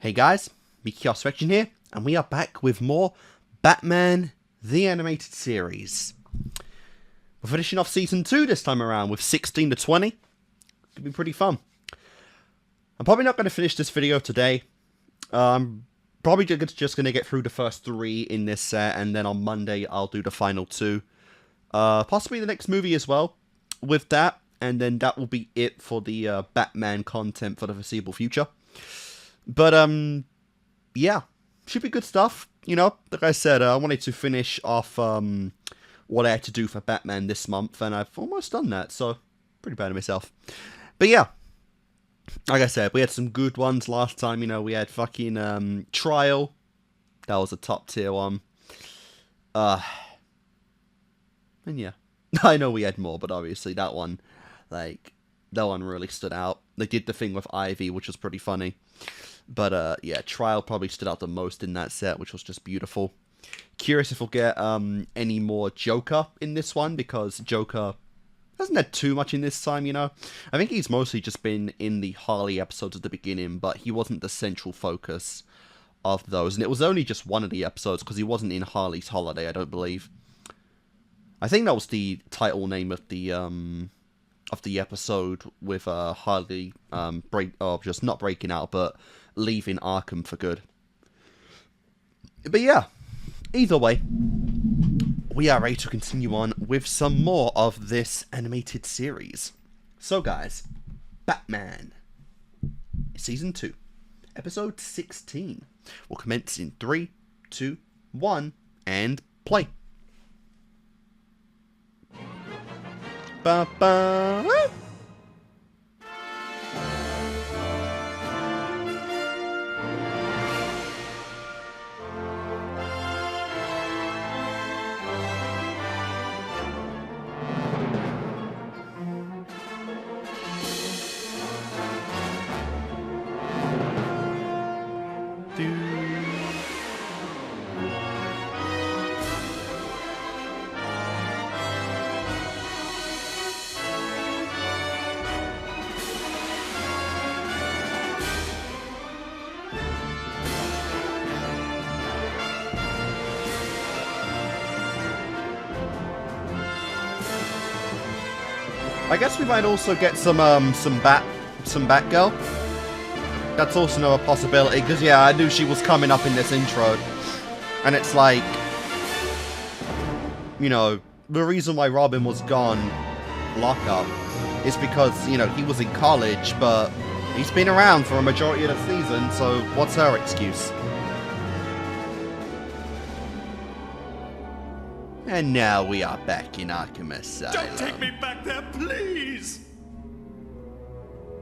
Hey guys, Kickassreaction here, and we are back with more Batman the Animated Series. We're finishing off Season 2 this time around with 16 to 20. Could be pretty fun. I'm probably not going to finish this video today. I'm probably just going to get through the first 3 in this set, and then on Monday I'll do the final 2. Possibly the next movie as well with that, and then that will be it for the Batman content for the foreseeable future. But, yeah, should be good stuff, you know, like I said, I wanted to finish off, what I had to do for Batman this month, and I've almost done that, so, pretty proud of myself. But yeah, like I said, we had some good ones last time, you know, we had fucking, Trial, that was a top tier one, and yeah, I know we had more, but obviously that one, like, that one really stood out. They did the thing with Ivy, which was pretty funny. But, yeah, Trial probably stood out the most in that set, which was just beautiful. Curious if we'll get any more Joker in this one, because Joker hasn't had too much in this time, you know? I think he's mostly just been in the Harley episodes at the beginning, but he wasn't the central focus of those. And it was only just one of the episodes, because he wasn't in Harley's Holiday, I don't believe. I think that was the title name of the episode with Harley just not breaking out, but leaving Arkham for good. But yeah, either way, we are ready to continue on with some more of this animated series. So guys, Batman Season 2, Episode 16 will commence in 3, 2, 1, and play. Ba-ba. I guess we might also get some Batgirl. That's also another possibility, because yeah, I knew she was coming up in this intro. And it's like, you know, the reason why Robin was gone lockup is because, you know, he was in college, but he's been around for a majority of the season, so what's her excuse? And now we are back in Arkham Asylum. Don't take me back there, please!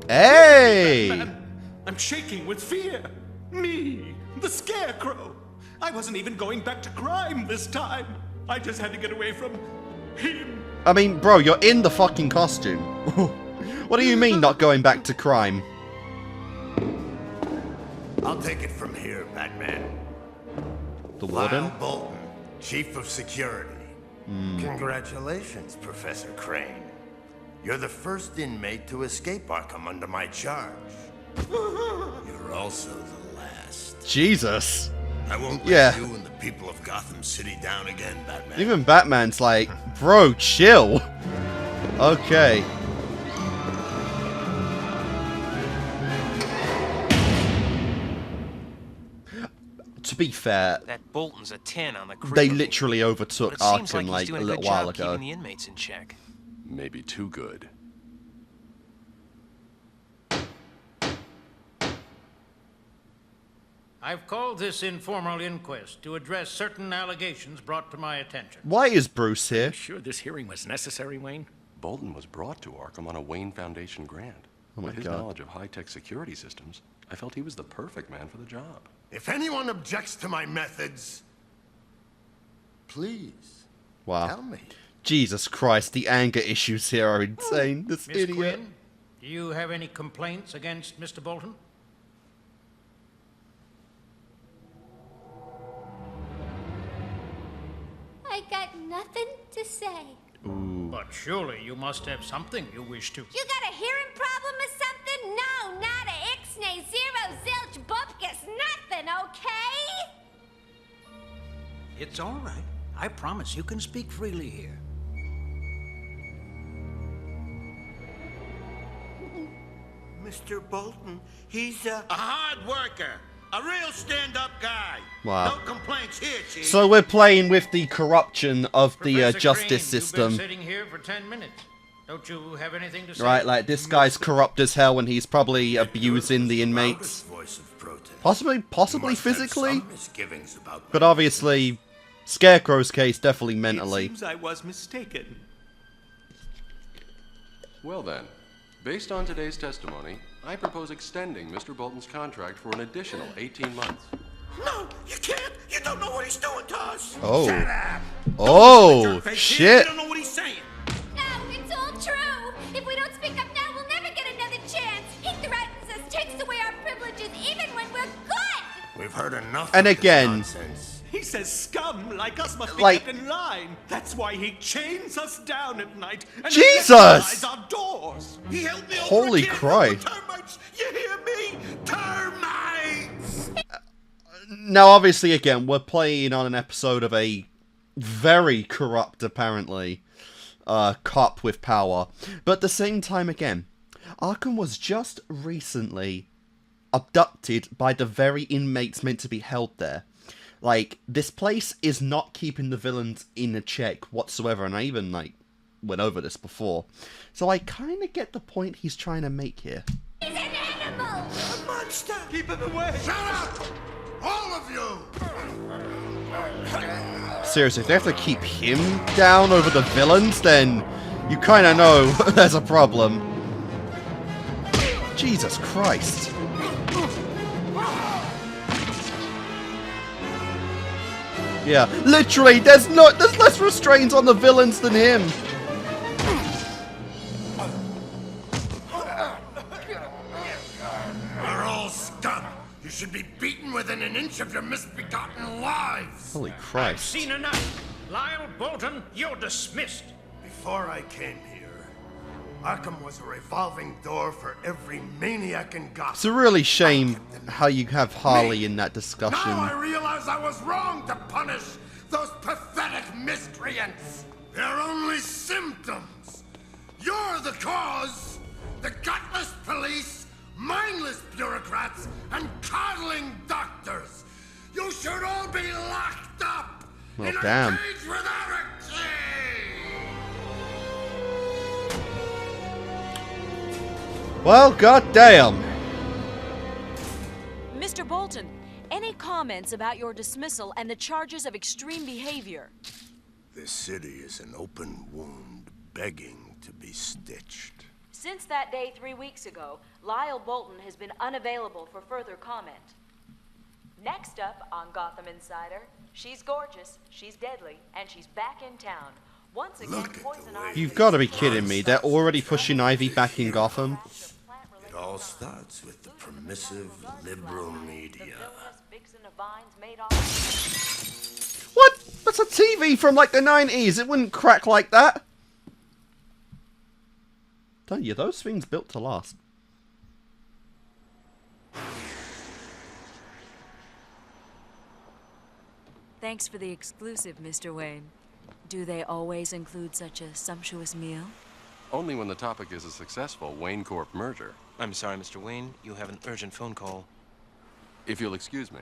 Hey! Batman, I'm shaking with fear. Me, the Scarecrow. I wasn't even going back to crime this time. I just had to get away from him. I mean, bro, you're in the fucking costume. What do you mean not going back to crime? I'll take it from here, Batman. The Warden? Lyle Bolton, Chief of Security. Congratulations, Professor Crane. You're the first inmate to escape Arkham under my charge. You're also the last. Jesus. I won't let you and the people of Gotham City down again, Batman. Even Batman's like, bro, chill. Okay. To be fair, that Bolton's a 10 on the crew. they literally overtook Arkham like a little while ago. Keeping the inmates in check. Maybe too good. I've called this informal inquest to address certain allegations brought to my attention. Why is Bruce here? Sure this hearing was necessary, Wayne? Bolton was brought to Arkham on a Wayne Foundation grant. Oh my With his God. knowledge of high-tech security systems, I felt he was the perfect man for the job. If anyone objects to my methods, please Wow. tell me. Jesus Christ, the anger issues here are insane. This Miss idiot. Quinn, do you have any complaints against Mr. Bolton? I got nothing to say. Ooh. But surely you must have something you wish to. You got a hearing problem or something? No, not a ixnay, zero, zilch, bupkis, It's all right. I promise you can speak freely here. Mr. Bolton, he's a hard worker. A real stand-up guy. Wow. No complaints here, Chief. So we're playing with the corruption of the Professor justice Crane, system. You've been sitting here for 10 minutes. Don't you have anything to say? Right, like this guy's corrupt as hell and he's probably abusing the inmates. voice of protest. Possibly Must have physically, some misgivings about but obviously Scarecrow's case definitely mentally. It seems I was mistaken. Well then, based on today's testimony, I propose extending Mr. Bolton's contract for an additional 18 months. No, you can't. You don't know what he's doing to us. Oh. Shut up. Oh, Face shit. You don't know what he's saying. No, it's all true. If we don't speak up now, we'll never get another chance. He threatens us, takes away our privileges, even when we're good. We've heard enough And of this again, nonsense. He says scum like us must be Like- kept in line. That's why he chains us down at night and Jesus! electrifies our doors. He held me over Holy again Christ. for termites. You hear me? Termites. Now, obviously, again, we're playing on an episode of a very corrupt, apparently, cop with power. But at the same time, again, Arkham was just recently abducted by the very inmates meant to be held there. Like, this place is not keeping the villains in a check whatsoever, and I even, like, went over this before. So I kind of get the point he's trying to make here. He's an animal. A monster. Keep him away. Shut up, all of you. Seriously, if they have to keep him down over the villains, then you kind of know there's a problem. Jesus Christ. Yeah, literally, there's less restraints on the villains than him. You're all scum. You should be beaten within an inch of your misbegotten lives. Holy I've Christ. seen enough. Lyle Bolton, you're dismissed. Before I came here, Arkham was a revolving door for every maniac in Gotham. It's a really shame how you have Harley in that discussion. Now I realize I was wrong to punish those pathetic miscreants. They're only symptoms. You're the cause. The gutless police, mindless bureaucrats, and coddling doctors. You should all be locked up Well, in damn. a cage without a key. Well, goddamn. Mr. Bolton, any comments about your dismissal and the charges of extreme behavior? This city is an open wound begging to be stitched. Since that day 3 weeks ago, Lyle Bolton has been unavailable for further comment. Next up on Gotham Insider, she's gorgeous, she's deadly, and she's back in town. Once again, Look at the Poison way Ivy... You've got to be kidding me. They're already pushing Ivy back in Gotham. It all starts with the permissive liberal media. What? That's a TV from like the 90s. It wouldn't crack like that. Tell you, those things built to last. Thanks for the exclusive, Mr. Wayne. Do they always include such a sumptuous meal? Only when the topic is a successful Wayne Corp merger. I'm sorry, Mr. Wayne. You have an urgent phone call. If you'll excuse me.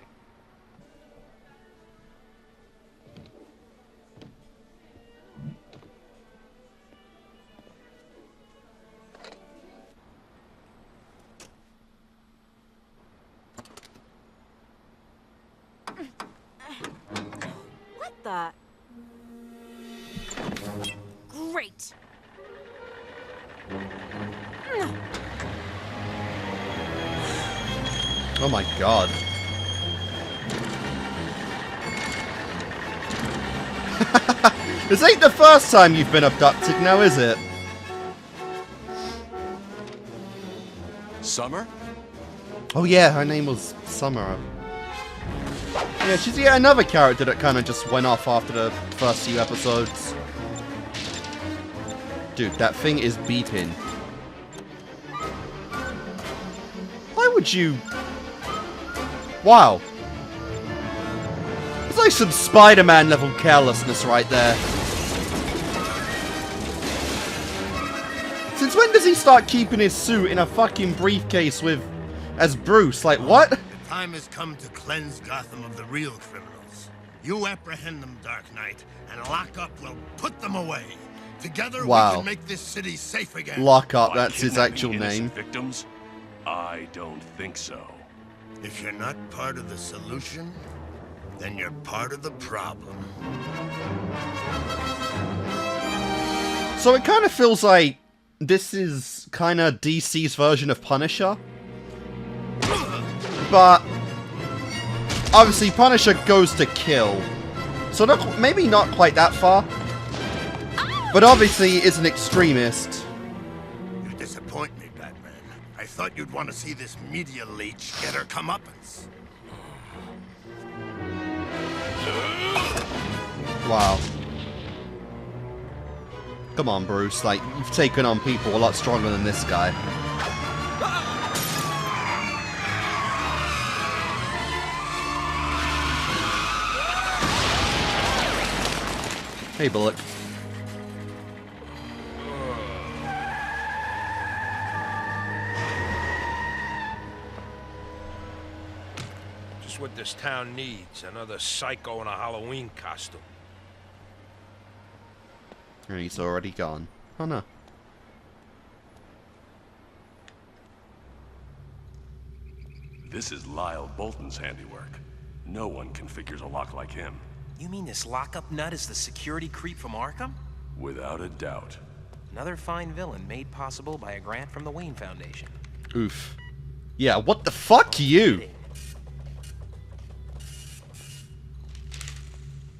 What the? Great! Oh my god. This ain't the first time you've been abducted now, is it? Summer? Oh yeah, her name was Summer. Yeah, she's yet another character that kind of just went off after the first few episodes. Dude, that thing is beating. Why would you... Wow. Seems like some Spider-Man level carelessness right there. Since when does he start keeping his suit in a fucking briefcase as Bruce? Like, what? The time has come to cleanse Gotham of the real criminals. You apprehend them, Dark Knight, and Lockup will put them away. Together we can make this city safe again. Lockup, that's his actual name. Victims? I don't think so. If you're not part of the solution, then you're part of the problem. So it kind of feels like this is kind of DC's version of Punisher. But obviously Punisher goes to kill. So maybe not quite that far. But obviously is an extremist. You disappoint me, Batman. I thought you'd want to see this media leech get her comeuppance. Wow. Come on, Bruce. Like, you've taken on people a lot stronger than this guy. Hey, Bullock. Just what this town needs. Another psycho in a Halloween costume. And he's already gone. Oh no. This is Lyle Bolton's handiwork. No one configures a lock like him. You mean this lockup nut is the security creep from Arkham? Without a doubt. Another fine villain made possible by a grant from the Wayne Foundation. Oof. Yeah, what the fuck, you?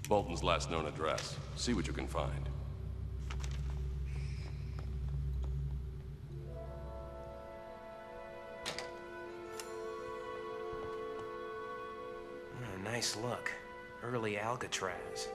Bolton's last known address. See what you can find. Oh, nice look. Early Alcatraz.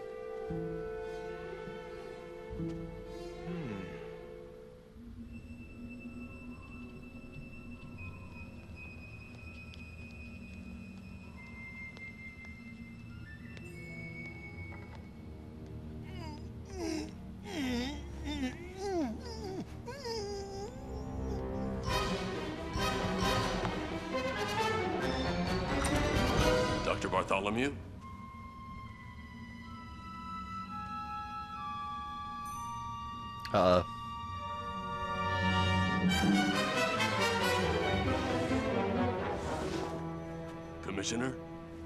Dr. Bartholomew? Commissioner?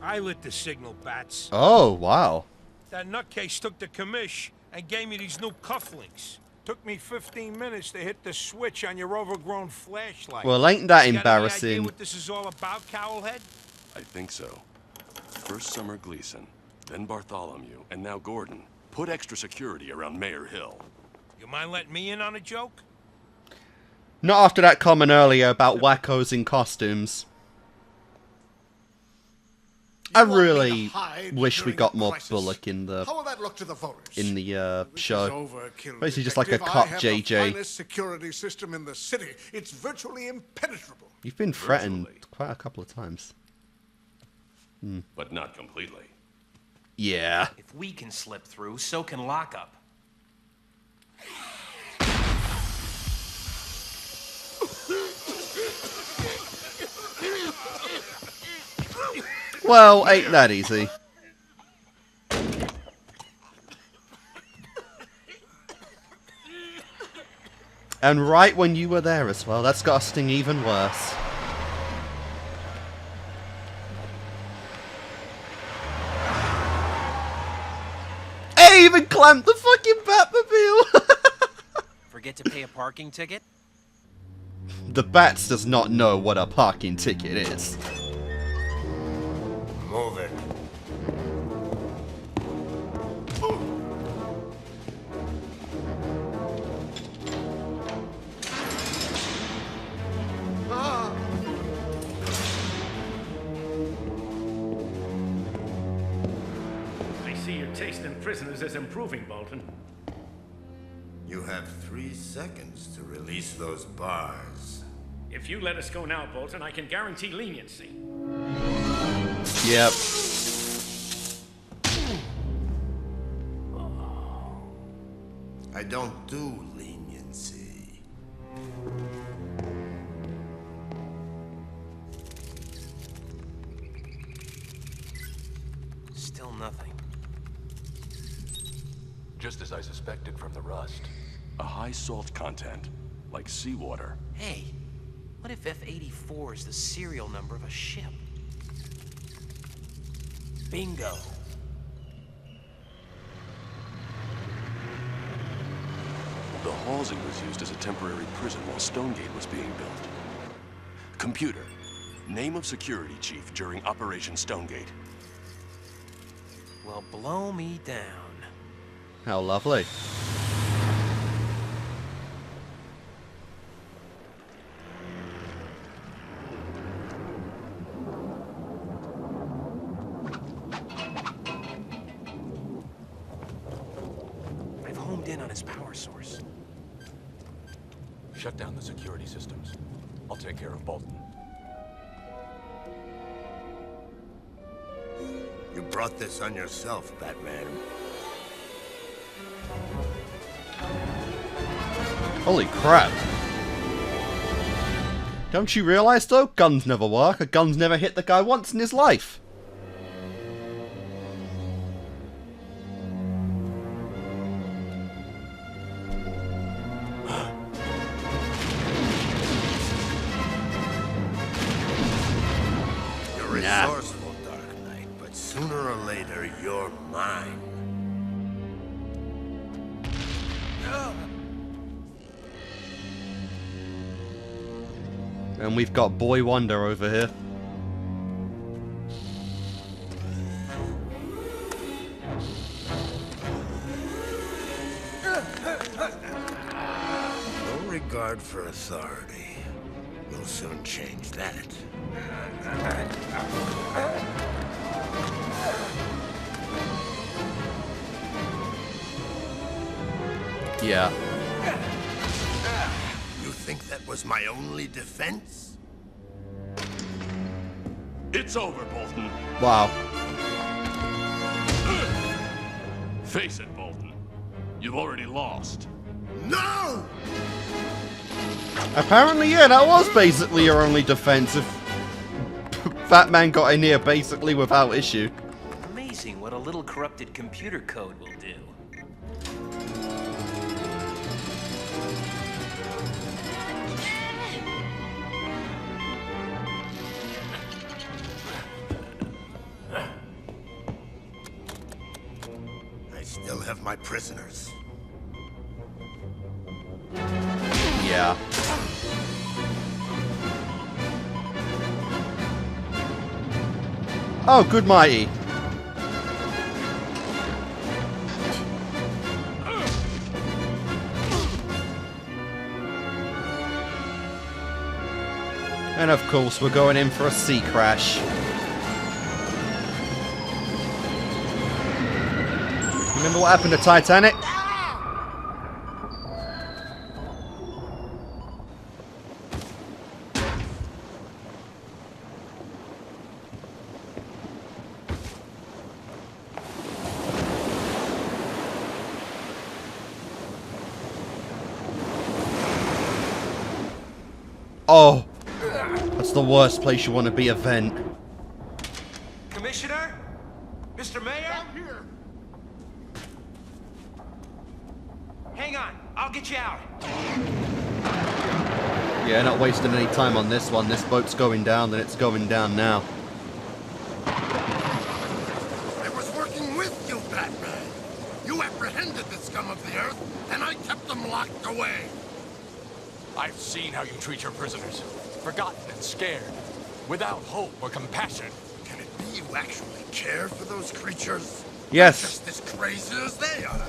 I lit the signal, Bats. Oh, wow. That nutcase took the commish and gave me these new cufflinks. Took me 15 minutes to hit the switch on your overgrown flashlight. Well, ain't that You got any embarrassing? idea what this is all about, Cowlhead? I think so. First Summer Gleason, then Bartholomew, and now Gordon. Put extra security around Mayor Hill. You mind letting me in on a joke? Not after that comment earlier about wackos in costumes. I really wish we got more Bullock in the How will that look to the voters? show. Overkill, Basically just like a Detective. cop I have JJ. the finest security system in the city. It's virtually impenetrable. You've been threatened quite a couple of times. But not completely. Yeah. If we can slip through, so can Lockup. Well, ain't that easy. And right when you were there as well, that's got to sting even worse. Hey, even clamped the fucking Batmobile! Forget to pay a parking ticket? The Bats does not know what a parking ticket is. Move it. I see your taste in prisoners is improving, Bolton. You have 3 seconds to release those bars. If you let us go now, Bolton, I can guarantee leniency. Yep. don't do leniency. Still nothing. Just as I suspected from the rust. A high salt content, like seawater. Hey, what if F-84 is the serial number of a ship? Bingo. The Halsey was used as a temporary prison while Stonegate was being built. Computer, name of security chief during Operation Stonegate. Well, blow me down. How lovely. I've homed in on his power source. Shut down the security systems. I'll take care of Bolton. You brought this on yourself, Batman. Holy crap. Don't you realize though, guns never work. A gun's never hit the guy once in his life. You're resourceful, Dark Knight, but sooner or later, you're mine. And we've got Boy Wonder over here. No regard for authority. We'll soon change that. Yeah. You think that was my only defense? It's over, Bolton. Wow. Face it, Bolton. You've already lost. No! Apparently, yeah, that was basically your only defense if Batman got in here basically without issue. Amazing what a little corrupted computer code will do. I still have my prisoners. Yeah. Oh, good mighty. And of course, we're going in for a sea crash. Remember what happened to Titanic? Oh, that's the worst place you want to be, a vent. Commissioner? Mr. Mayor? Down here! Hang on, I'll get you out. Yeah, not wasting any time on this one. This boat's going down, then it's going down now. I was working with you, Batman. You apprehended the scum of the earth, and I kept them locked away. I've seen how you treat your prisoners. Forgotten and scared. Without hope or compassion. Can it be you actually care for those creatures? Yes. Just as crazy as they are.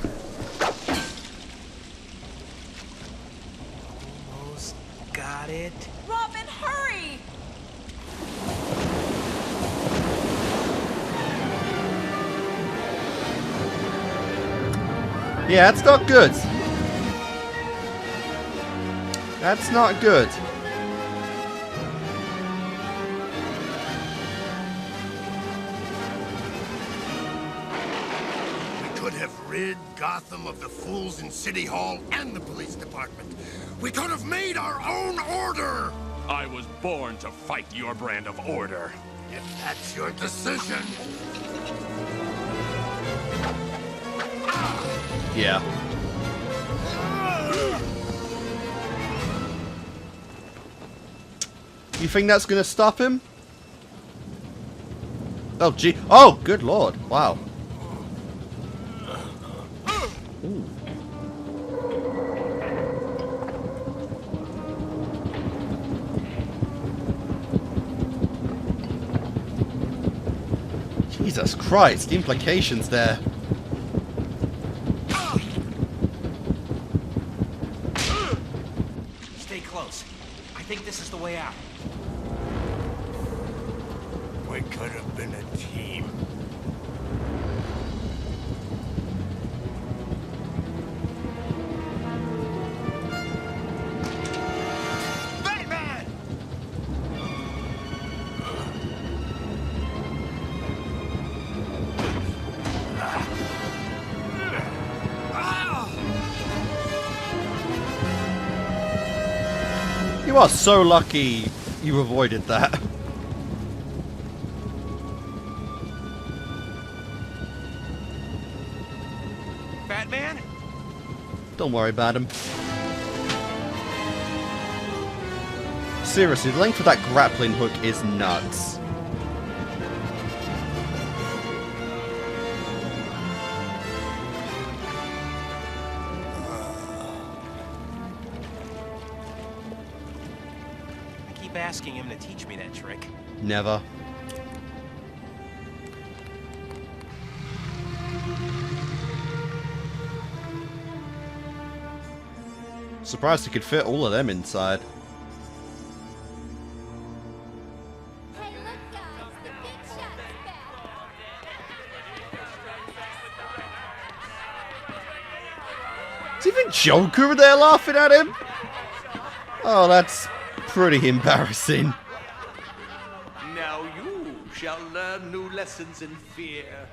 Almost got it. Robin, hurry! Yeah, that's not good. That's not good. We could have rid Gotham of the fools in City Hall and the police department. We could have made our own order. I was born to fight your brand of order. If that's your decision. Yeah. You think that's gonna stop him? Oh, gee. Oh, good lord. Wow. Ooh. Jesus Christ, the implications there. Stay close. I think this is the way out. We could have been a team. Batman! You are so lucky you avoided that. Batman? Don't worry about him. Seriously, the length of that grappling hook is nuts. I keep asking him to teach me that trick. Never. Surprised he could fit all of them inside. Hey, look, guys, the big shot's back. Is even Joker there laughing at him? Oh, that's pretty embarrassing. Now you shall learn new lessons in fear.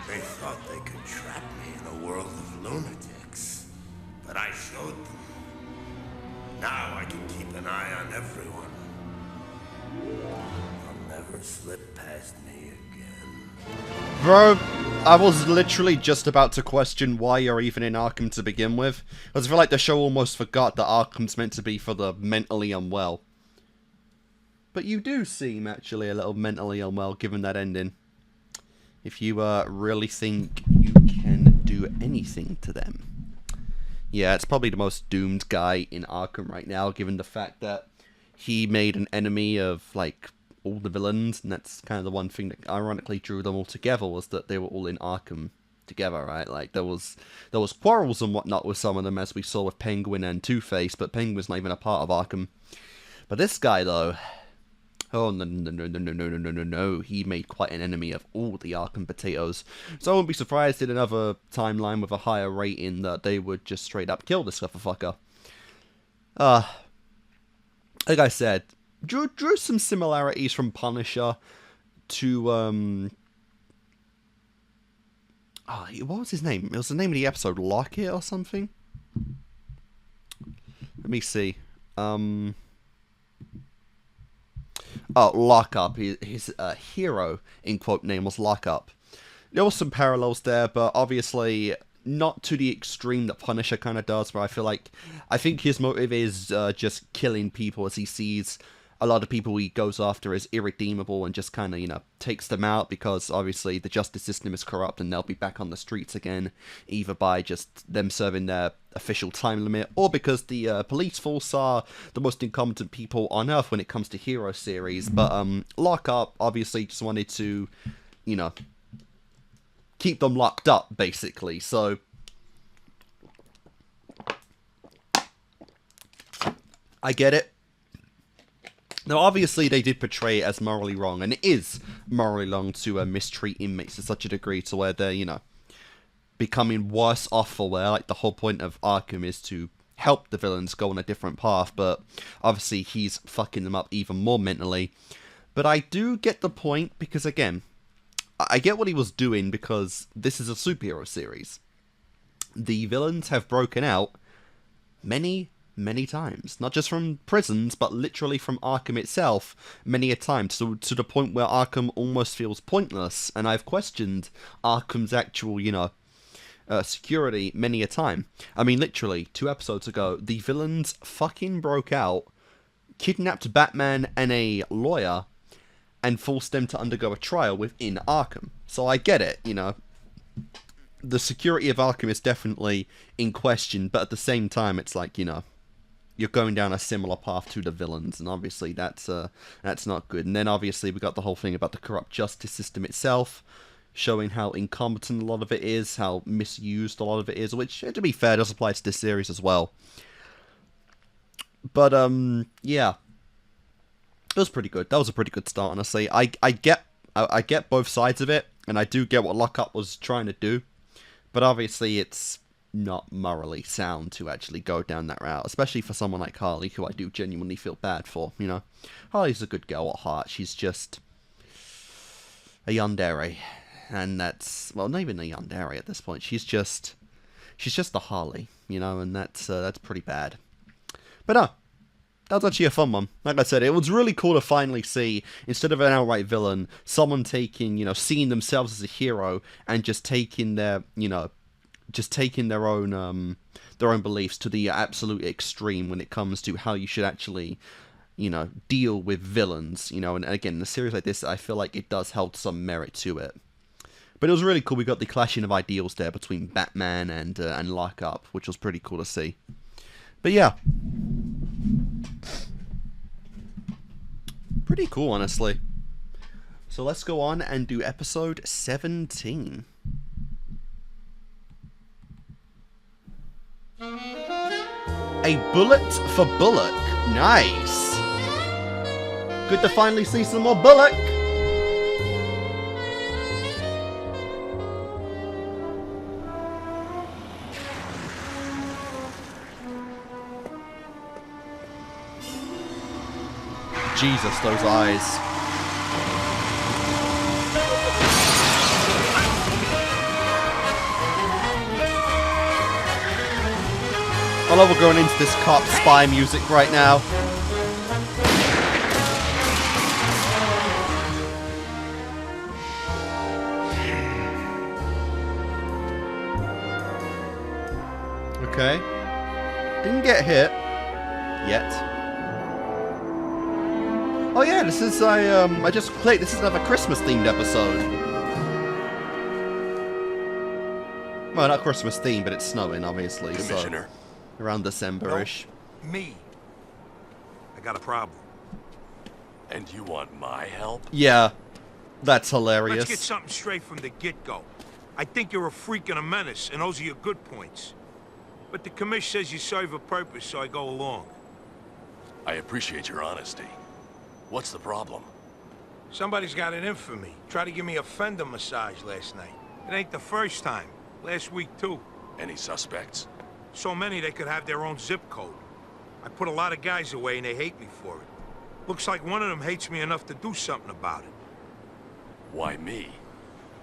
They thought they could trap me in a world of lunatics, but I showed them. Now I can keep an eye on everyone. They'll never slip past me again. Bro, I was literally just about to question why you're even in Arkham to begin with. Because I feel like the show almost forgot that Arkham's meant to be for the mentally unwell. But you do seem actually a little mentally unwell given that ending. If you really think you can do anything to them. Yeah, it's probably the most doomed guy in Arkham right now, given the fact that he made an enemy of, like, all the villains, and that's kind of the one thing that ironically drew them all together, was that they were all in Arkham together, right? Like, there was quarrels and whatnot with some of them, as we saw with Penguin and Two-Face, but Penguin's not even a part of Arkham. But this guy, though... Oh, no. He made quite an enemy of all the Arkham potatoes. So I wouldn't be surprised in another timeline with a higher rating that they would just straight up kill this motherfucker. Like I said, drew some similarities from Punisher to, what was his name? It was the name of the episode, Lockett or something? Let me see. Oh, Lockup. His hero, in quote, name was Lockup. There was some parallels there, but obviously not to the extreme that Punisher kind of does, where I think his motive is just killing people, as he sees a lot of people he goes after as irredeemable and just kind of, takes them out because obviously the justice system is corrupt and they'll be back on the streets again, either by just them serving their official time limit or because the police force are the most incompetent people on Earth when it comes to hero series. But Lockup obviously just wanted to, keep them locked up, basically. So I get it. Now, obviously, they did portray it as morally wrong, and it is morally wrong to mistreat inmates to such a degree to where they're, becoming worse off for wear. Like, the whole point of Arkham is to help the villains go on a different path, but obviously he's fucking them up even more mentally. But I do get the point, because again, I get what he was doing, because this is a superhero series. The villains have broken out many times. Not just from prisons, but literally from Arkham itself many a time, to the point where Arkham almost feels pointless, and I've questioned Arkham's actual, security many a time. I mean, literally, 2 episodes ago, the villains fucking broke out, kidnapped Batman and a lawyer, and forced them to undergo a trial within Arkham. So I get it, the security of Arkham is definitely in question, but at the same time, it's like, you're going down a similar path to the villains, and obviously that's not good. And then obviously we got the whole thing about the corrupt justice system itself, showing how incompetent a lot of it is, how misused a lot of it is, which, to be fair, does apply to this series as well. But, yeah. It was pretty good. That was a pretty good start, honestly. I get both sides of it, and I do get what Lockup was trying to do, but obviously it's not morally sound to actually go down that route, especially for someone like Harley, who I do genuinely feel bad for, Harley's a good girl at heart. She's just a yandere. And that's, well, not even a yandere at this point. She's just a Harley, and that's pretty bad. But no, that was actually a fun one. Like I said, it was really cool to finally see, instead of an outright villain, someone taking, seeing themselves as a hero and just taking their, their own beliefs to the absolute extreme when it comes to how you should actually, deal with villains, and again, in a series like this, I feel like it does hold some merit to it. But it was really cool. We got the clashing of ideals there between Batman and Lockup, which was pretty cool to see. But yeah, pretty cool, honestly. So let's go on and do episode 17. A bullet for Bullock. Nice. Good to finally see some more Bullock. Jesus, those eyes. I love we're going into this cop spy music right now. Okay. Didn't get hit yet. Oh yeah, this is I just clicked. This is another Christmas themed episode. Well, not Christmas themed, but it's snowing, obviously. Commissioner. So around December-ish. No, me. I got a problem. And you want my help? Yeah, that's hilarious. Let's get something straight from the get-go. I think you're a freak and a menace, and those are your good points. But the commish says you serve a purpose, so I go along. I appreciate your honesty. What's the problem? Somebody's got it in for me. Tried to give me a fender massage last night. It ain't the first time. Last week, too. Any suspects? So many they could have their own zip code. I put a lot of guys away and they hate me for it. Looks like one of them hates me enough to do something about it. Why me?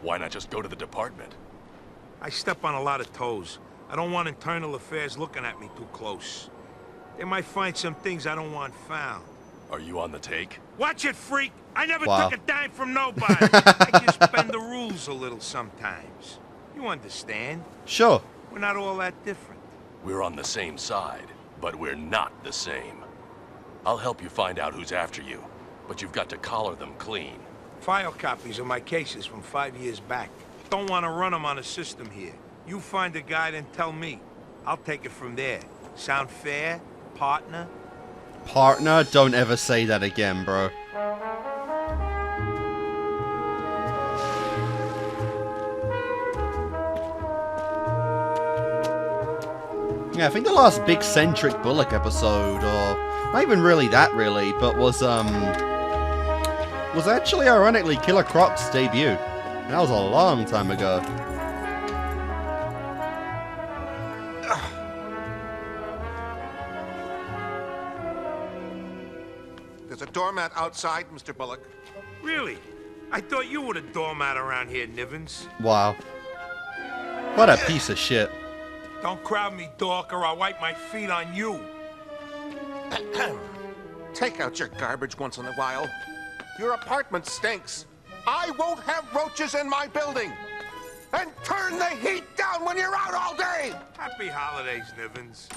Why not just go to the department? I step on a lot of toes. I don't want internal affairs looking at me too close. They might find some things I don't want found. Are you on the take? Watch it, freak! I never Wow. took a dime from nobody. I just bend the rules a little sometimes. You understand? Sure. We're not all that different. We're on the same side, but we're not the same. I'll help you find out who's after you, but you've got to collar them clean. File copies of my cases from 5 years back. Don't want to run them on a system here. You find a guy, then tell me. I'll take it from there. Sound fair, partner? Partner? Don't ever say that again, bro. Yeah, I think the last big centric Bullock episode, or not even really that really, but was actually ironically Killer Croc's debut. That was a long time ago. There's a doormat outside, Mr. Bullock. Really? I thought you were the doormat around here, Nivens. Wow. What a piece of shit. Don't crowd me, dork, or I'll wipe my feet on you. Take out your garbage once in a while. Your apartment stinks. I won't have roaches in my building. And turn the heat down when you're out all day. Happy holidays, Nivens.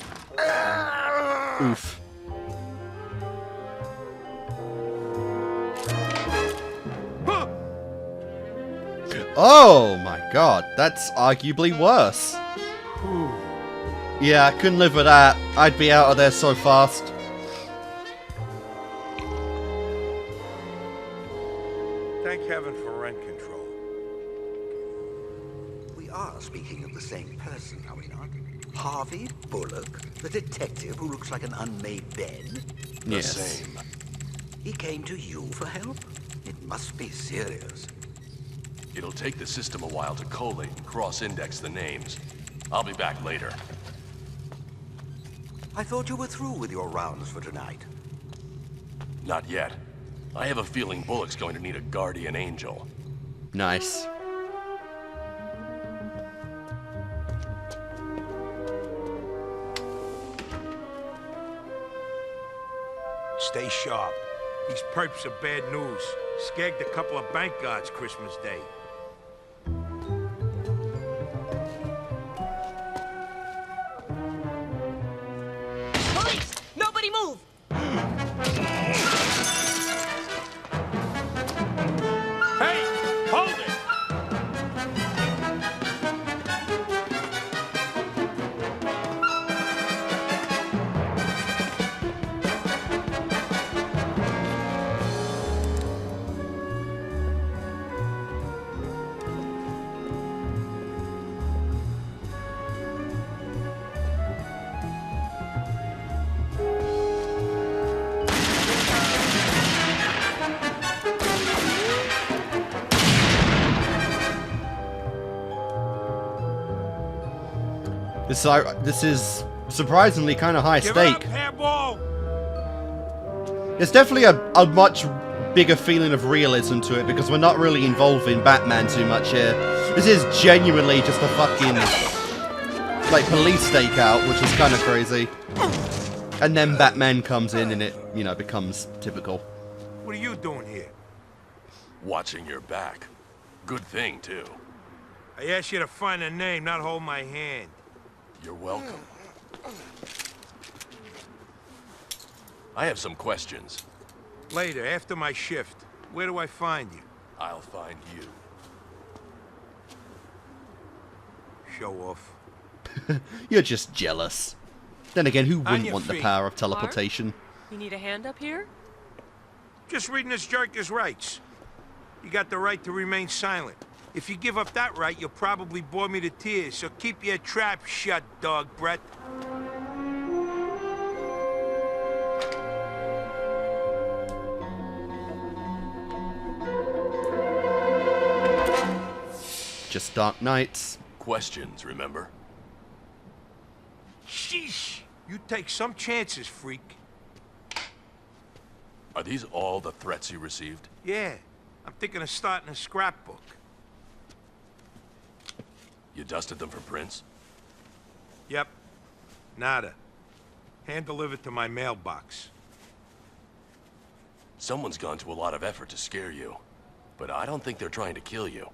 Oof. Oh my god, that's arguably worse. Yeah, I couldn't live with that. I'd be out of there so fast. Thank heaven for rent control. We are speaking of the same person, are we not? Harvey Bullock, the detective who looks like an unmade bed? The same. He came to you for help? It must be serious. It'll take the system a while to collate and cross-index the names. I'll be back later. I thought you were through with your rounds for tonight. Not yet. I have a feeling Bullock's going to need a guardian angel. Nice. Stay sharp. These perps are bad news. Skagged a couple of bank guards Christmas Day. Police! Nobody move! Hey! Hold it! This is surprisingly kind of high Give stake. up, hairball! There's definitely a much bigger feeling of realism to it because we're not really involving Batman too much here. This is genuinely just a fucking like police stakeout, which is kind of crazy. And then Batman comes in and it, you know, becomes typical. What are you doing here? Watching your back. Good thing, too. I asked you to find a name, not hold my hand. You're welcome. I have some questions. Later, after my shift. Where do I find you? I'll find you. Show off. You're just jealous. Then again, who On wouldn't your want the feet. power of teleportation? You need a hand up here? Just reading this jerk's rights. You got the right to remain silent. If you give up that right, you'll probably bore me to tears, so keep your trap shut, dog Brett. Just Dark Knights. Questions, remember? Sheesh! You take some chances, freak. Are these all the threats you received? Yeah, I'm thinking of starting a scrapbook. You dusted them for prints? Yep. Nada. Hand-delivered to my mailbox. Someone's gone to a lot of effort to scare you. But I don't think they're trying to kill you.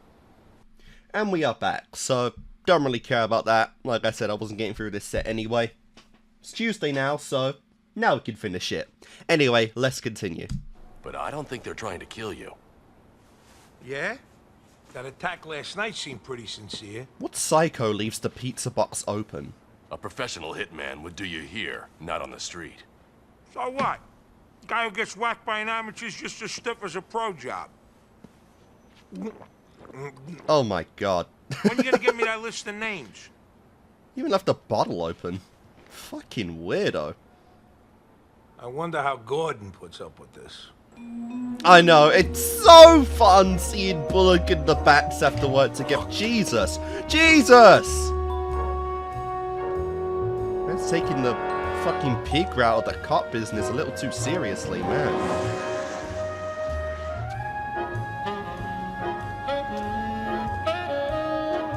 And we are back, so don't really care about that. Like I said, I wasn't getting through this set anyway. It's Tuesday now, so now we can finish it. Anyway, let's continue. But I don't think they're trying to kill you. Yeah? That attack last night seemed pretty sincere. What psycho leaves the pizza box open? A professional hitman would do you here, not on the street. So what? Guy who gets whacked by an amateur's just as stiff as a pro job. Oh my god. When you gonna give me that list of names? You even left the bottle open. Fucking weirdo. I wonder how Gordon puts up with this. I know, it's so fun seeing Bullock and the Bats have to work together. Jesus! Jesus! That's taking the fucking pig route of the cop business a little too seriously, man.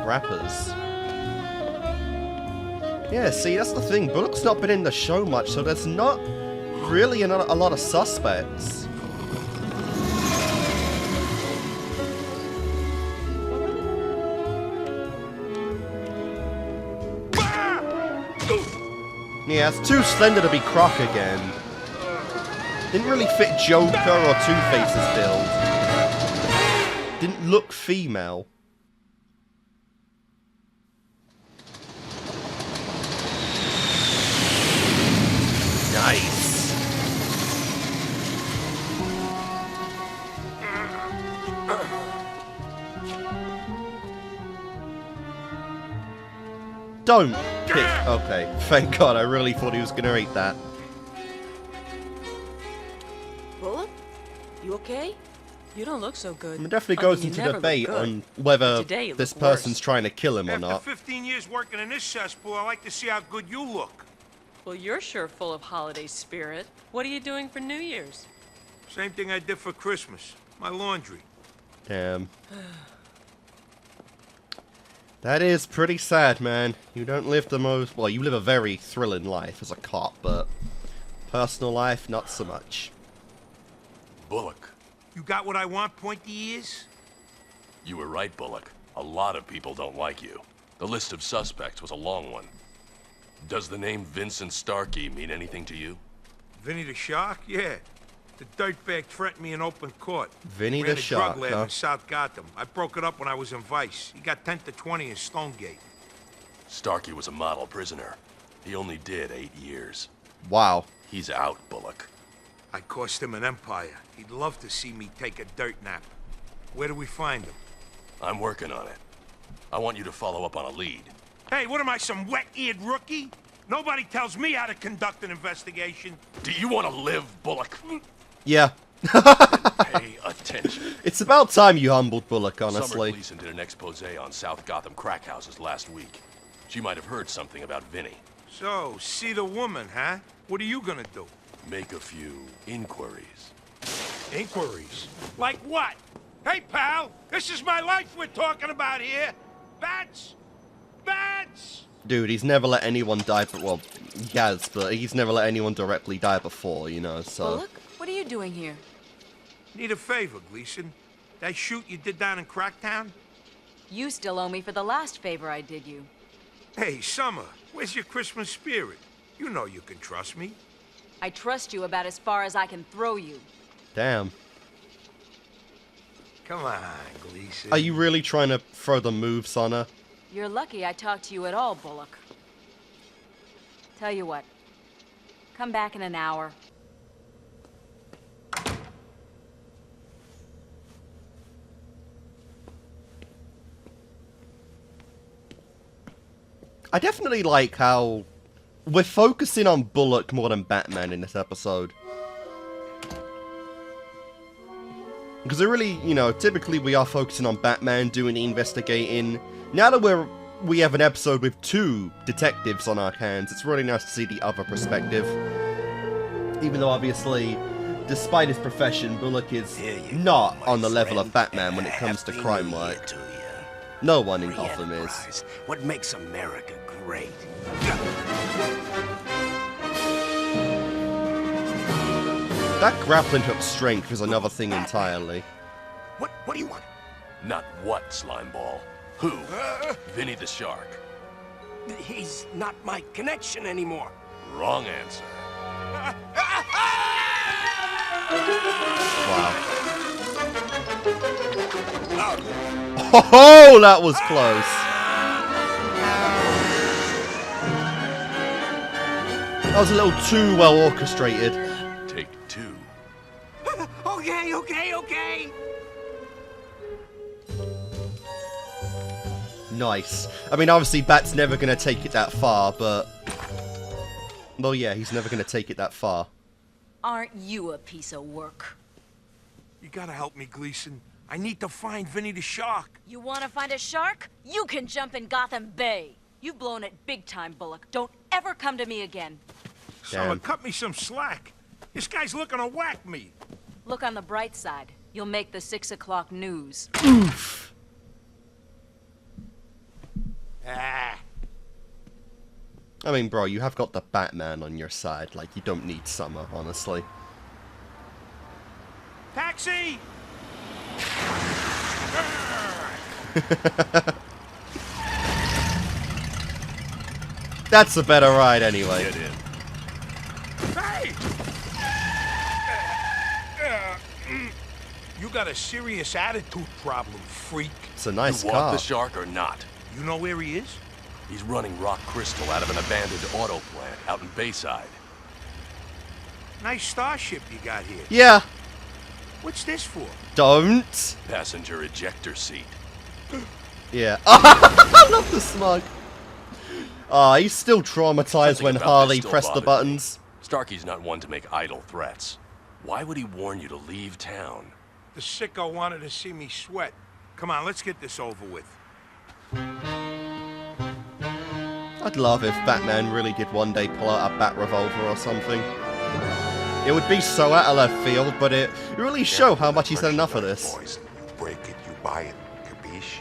Rappers. Yeah, see, that's the thing. Bullock's not been in the show much, so there's not really a lot of suspects. Yeah, it's too slender to be Croc again. Didn't really fit Joker or Two-Face's build. Didn't look female. Nice. Don't pick. Okay, thank God. I really thought he was gonna eat that. Bullock? You okay? You don't look so good. It definitely goes into debate on whether this person's trying to kill him or not. After 15 years working in this cesspool, I like to see how good you look. Well, you're sure full of holiday spirit. What are you doing for New Year's? Same thing I did for Christmas. My laundry. Damn. That is pretty sad, man. You don't live the most... Well, you live a very thrilling life as a cop, but... personal life, not so much. Bullock. You got what I want, pointy ears? You were right, Bullock. A lot of people don't like you. The list of suspects was a long one. Does the name Vincent Starkey mean anything to you? Vinny the Shark? Yeah. The dirtbag threatened me in open court. Vinny the Shark, drug lab in South Gotham. I broke it up when I was in Vice. He got 10 to 20 in Stonegate. Starkey was a model prisoner. He only did 8 years. Wow. He's out, Bullock. I cost him an empire. He'd love to see me take a dirt nap. Where do we find him? I'm working on it. I want you to follow up on a lead. Hey, what am I, some wet-eared rookie? Nobody tells me how to conduct an investigation. Do you want to live, Bullock? Yeah. Pay attention. It's about time you humbled Bullock, honestly. Summer Gleason did an expose on South Gotham crack houses last week. She might have heard something about Vinny. So, see the woman, huh? What are you gonna do? Make a few inquiries. Inquiries? Like what? Hey, pal, this is my life we're talking about here. Bats! Bats! Dude, he's never let anyone die, but well, he has, but he's never let anyone directly die before, you know, so... Bullock, what are you doing here? Need a favor, Gleason. That shoot you did down in Cracktown? You still owe me for the last favor I did you. Hey, Summer, where's your Christmas spirit? You know you can trust me. I trust you about as far as I can throw you. Damn. Come on, Gleason. Are you really trying to throw the moves on her? You're lucky I talked to you at all, Bullock. Tell you what. Come back in an hour. I definitely like how we're focusing on Bullock more than Batman in this episode. Because really, you know, typically we are focusing on Batman doing the investigating. Now that we have an episode with 2 detectives on our hands, it's really nice to see the other perspective. Even though obviously, despite his profession, Bullock is not on the level of Batman when it comes to crime work. No one in Gotham is. What makes America great? That grappling hook strength is another thing entirely. What do you want? Not what, Slimeball. Who? Vinny the Shark. He's not my connection anymore. Wrong answer. Wow. Oh, that was close. That was a little too well orchestrated. Take 2. Okay. Nice. I mean, obviously, Bat's never going to take it that far, but... Well, yeah, he's never going to take it that far. Aren't you a piece of work? You gotta help me, Gleason. I need to find Vinny the Shark. You want to find a shark? You can jump in Gotham Bay. You've blown it big time, Bullock. Don't ever come to me again. Someone cut me some slack. This guy's looking to whack me. Look on the bright side. You'll make the 6 o'clock news. Oof. Ah. I mean, bro, you have got the Batman on your side. Like, you don't need Summer, honestly. Taxi! That's a better ride anyway. Get in. Hey! You got a serious attitude problem, freak. It's a nice You car. want the shark or not? You know where he is? He's running rock crystal out of an abandoned auto plant out in Bayside. Nice starship you got here. Yeah. What's this for? Don't. Passenger ejector seat. Yeah. I love the smug. He's still traumatized Something when about Harley this still pressed the bothers me. buttons. Starkey's not one to make idle threats. Why would he warn you to leave town? The sicko wanted to see me sweat. Come on, let's get this over with. I'd love if Batman really did one day pull out a bat revolver or something. It would be so out of left field, but it really show how much he's had enough of this. Poison. You break it, you buy it. Capiche?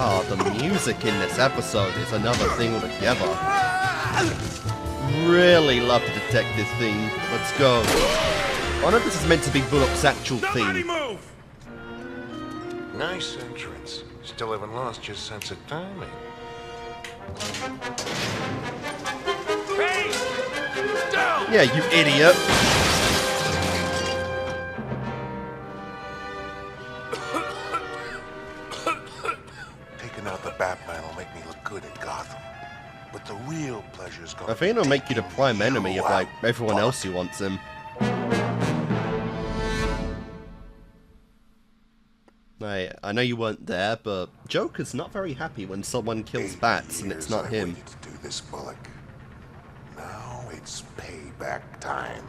Oh, the music in this episode is another thing altogether. Really love the detective theme. Let's go. I know this is meant to be Bullock's actual theme. Move! Nice entrance. Still haven't lost your sense of timing. Hey! Down! Yeah, you idiot. Taking out the Batman will make me look good at Gotham. But the real pleasure's going I think it'll make you the prime enemy of, like, everyone else who wants him. I know you weren't there, but Joker's not very happy when someone kills bats and it's not him. to do this, Bullock. Now it's payback time.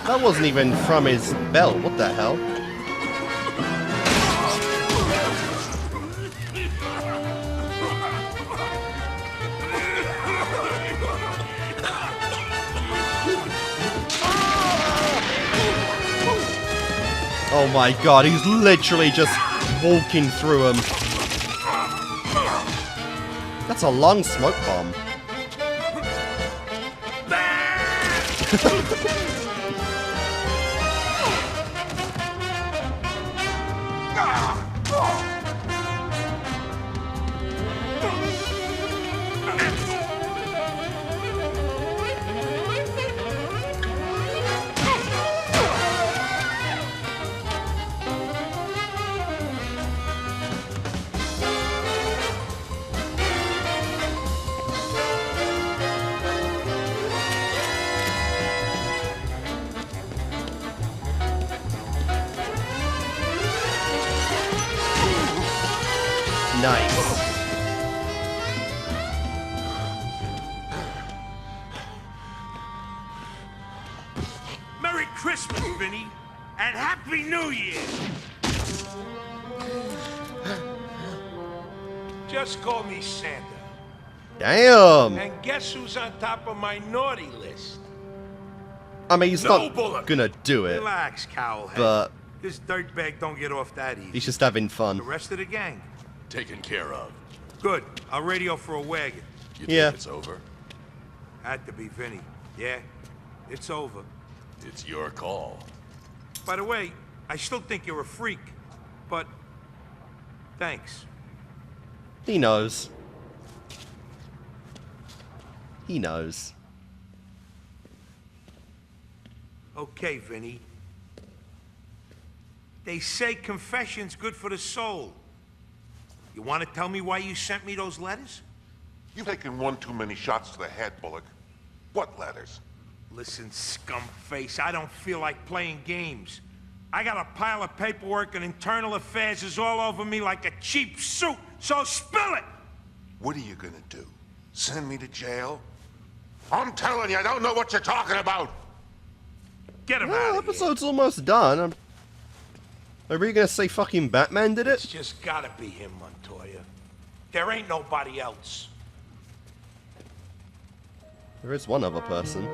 That wasn't even from his belt, what the hell? Oh my god, he's literally just walking through him. That's a long smoke bomb. Nice. Merry Christmas, Vinny, and Happy New Year! Just call me Santa. Damn. And guess who's on top of my naughty list? I mean, he's No, not Bullock. gonna do it, Relax, cowhead. but This dirtbag don't get off that easy. he's just having fun. The rest of the gang. Taken care of. Good. I'll radio for a wagon. You Yeah. think it's over? Had to be Vinny. Yeah, it's over. It's your call. By the way, I still think you're a freak, but thanks. He knows. He knows. Okay, Vinny. They say confession's good for the soul. You want to tell me why you sent me those letters? You've taken one too many shots to the head, Bullock. What letters? Listen, scumface, I don't feel like playing games. I got a pile of paperwork and internal affairs is all over me like a cheap suit, so spill it! What are you gonna do? Send me to jail? I'm telling you, I don't know what you're talking about! Get him Well, out the of here. episode's almost done. Are we gonna say fucking Batman did it? It's just gotta be him, Montoya. There ain't nobody else. There is one other person.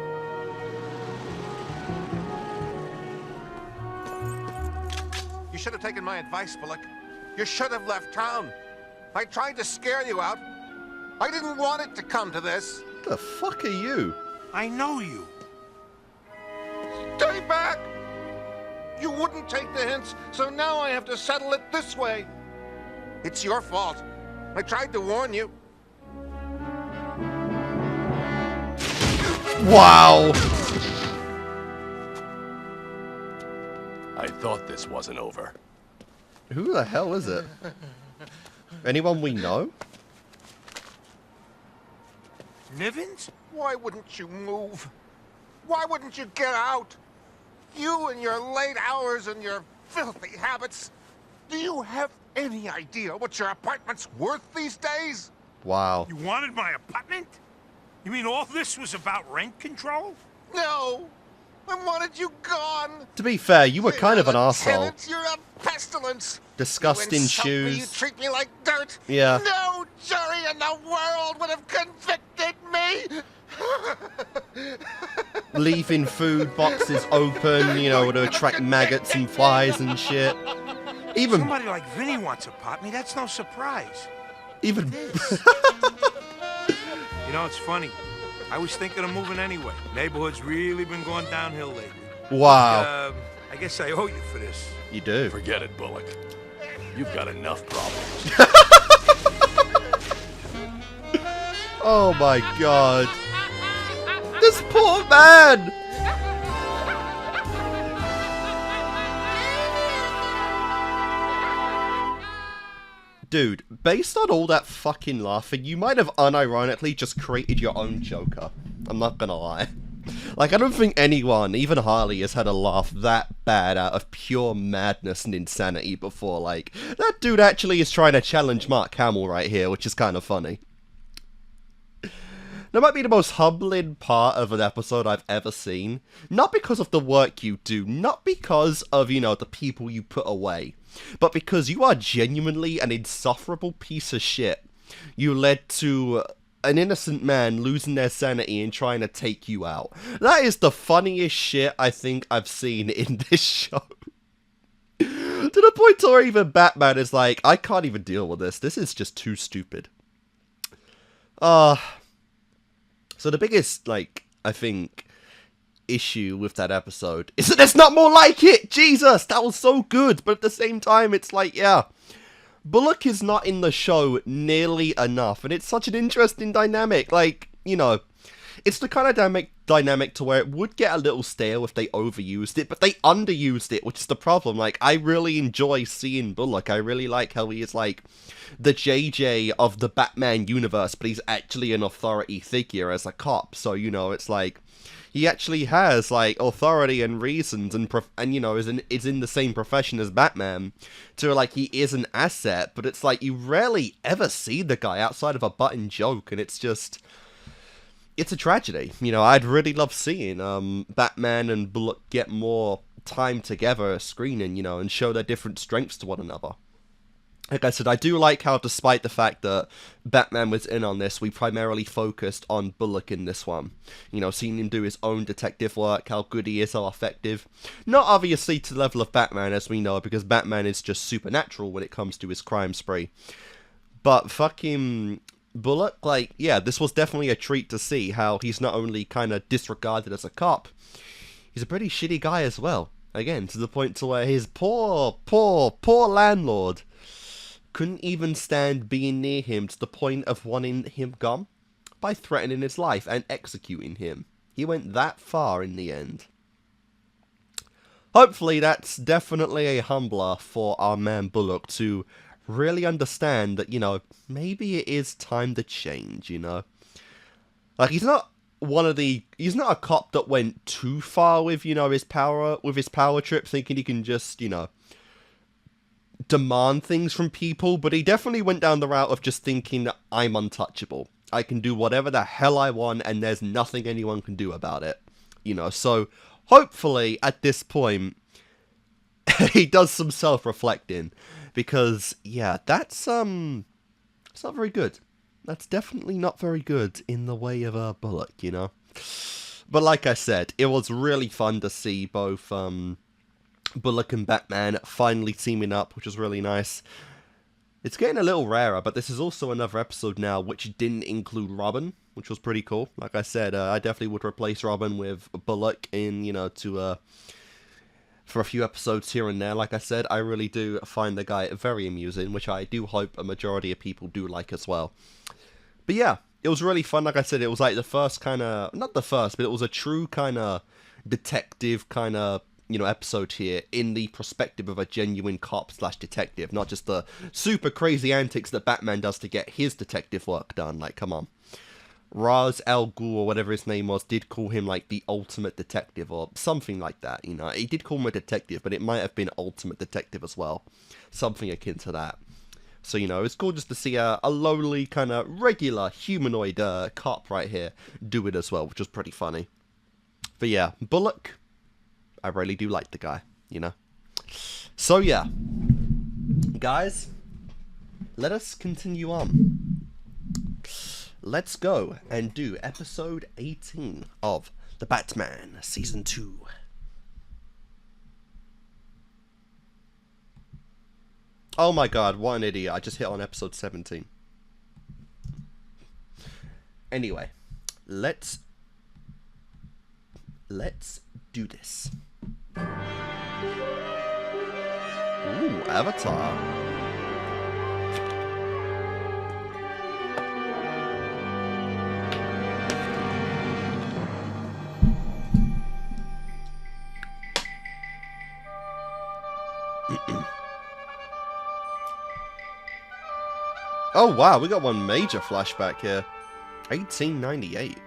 You should have taken my advice, Bullock. You should have left town. I tried to scare you out. I didn't want it to come to this. What the fuck are you? I know you. Stay back! You wouldn't take the hints, so now I have to settle it this way. It's your fault. I tried to warn you. Wow! I thought this wasn't over. Who the hell is it? Anyone we know? Nivens? Why wouldn't you move? Why wouldn't you get out? You and your late hours and your filthy habits. Do you have any idea what your apartment's worth these days? Wow. You wanted my apartment? You mean all this was about rent control? No. I wanted you gone. To be fair, you were kind of an You're a arsehole. tenant, you're a pestilence. Disgusting You insult me, shoes. you treat me like dirt. Yeah. No jury in the world would have convicted me. Leaving food boxes open, you know, to attract maggots and flies and shit. Even somebody like Vinny wants a pot me. That's no surprise. Even. You know, it's funny. I was thinking of moving anyway. Neighborhood's really been going downhill lately. Wow. I guess I owe you for this. You do. Forget it, Bullock. You've got enough problems. Oh my god. This poor man! Dude, based on all that fucking laughing, you might have unironically just created your own Joker. I'm not gonna lie. Like, I don't think anyone, even Harley, has had a laugh that bad out of pure madness and insanity before. Like, that dude actually is trying to challenge Mark Hamill right here, which is kind of funny. That might be the most humbling part of an episode I've ever seen. Not because of the work you do, not because of, you know, the people you put away, but because you are genuinely an insufferable piece of shit. You led to an innocent man losing their sanity and trying to take you out. That is the funniest shit I think I've seen in this show. To the point where even Batman is like, I can't even deal with this. This is just too stupid. So the biggest, like, I think, issue with that episode is that there's not more like it! Jesus! That was so good! But at the same time, it's like, yeah, Bullock is not in the show nearly enough, and it's such an interesting dynamic. Like, you know, it's the kind of dynamic to where it would get a little stale if they overused it, but they underused it, which is the problem. Like, I really enjoy seeing Bullock. I really like how he is, like, the JJ of the Batman universe, but he's actually an authority figure as a cop. So, you know, it's like, he actually has, like, authority and reasons and you know, is in the same profession as Batman. So, like, he is an asset, but it's like, you rarely ever see the guy outside of a button joke, and it's just, it's a tragedy. You know, I'd really love seeing Batman and Bullock get more time together screening, you know, and show their different strengths to one another. Like I said, I do like how, despite the fact that Batman was in on this, we primarily focused on Bullock in this one. You know, seeing him do his own detective work, how good he is, how effective. Not obviously to the level of Batman, as we know, because Batman is just supernatural when it comes to his crime spree. But fucking Bullock, like, yeah, this was definitely a treat to see how he's not only kind of disregarded as a cop, he's a pretty shitty guy as well. Again, to the point to where his poor landlord couldn't even stand being near him, to the point of wanting him gone by threatening his life and executing him. He went that far in the end. Hopefully that's definitely a humbler for our man Bullock to really understand that, you know, maybe it is time to change, you know. Like, he's not a cop that went too far with, you know, his power trip, thinking he can just, you know, demand things from people, but he definitely went down the route of just thinking that I'm untouchable. I can do whatever the hell I want, and there's nothing anyone can do about it. You know, so hopefully at this point he does some self-reflecting, because yeah, that's it's not very good. That's definitely not very good in the way of Bullock, you know. But like I said, it was really fun to see both Bullock and Batman finally teaming up, which was really nice. It's getting a little rarer, but this is also another episode now which didn't include Robin, which was pretty cool. Like I said, I definitely would replace Robin with Bullock in, you know, for a few episodes here and there. Like I said, I really do find the guy very amusing, which I do hope a majority of people do like as well. But yeah, it was really fun. Like I said, it was like the first kind of, not the first, but it was a true kind of detective kind of, you know, episode here in the perspective of a genuine cop / detective, not just the super crazy antics that Batman does to get his detective work done. Like, come on. Ra's al Ghul, or whatever his name was, did call him like the ultimate detective or something like that, you know. He did call him a detective, but it might have been ultimate detective as well. Something akin to that. So, you know, it's cool just to see a lowly, kind of regular humanoid cop right here do it as well, which was pretty funny. But yeah, Bullock, I really do like the guy, you know. So yeah, guys, let us continue on. Let's go and do episode 18 of The Batman Season 2. Oh my god, what an idiot. I just hit on episode 17. Anyway, let's do this. Ooh, Avatar. Oh wow, we got one major flashback here. 1898.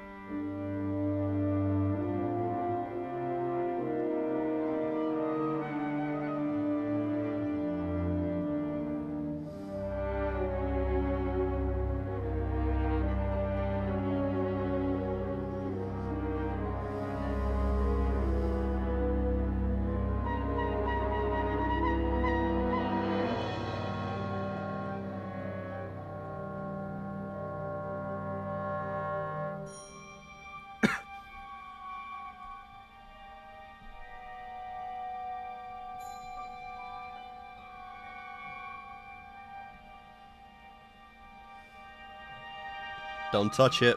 Don't touch it.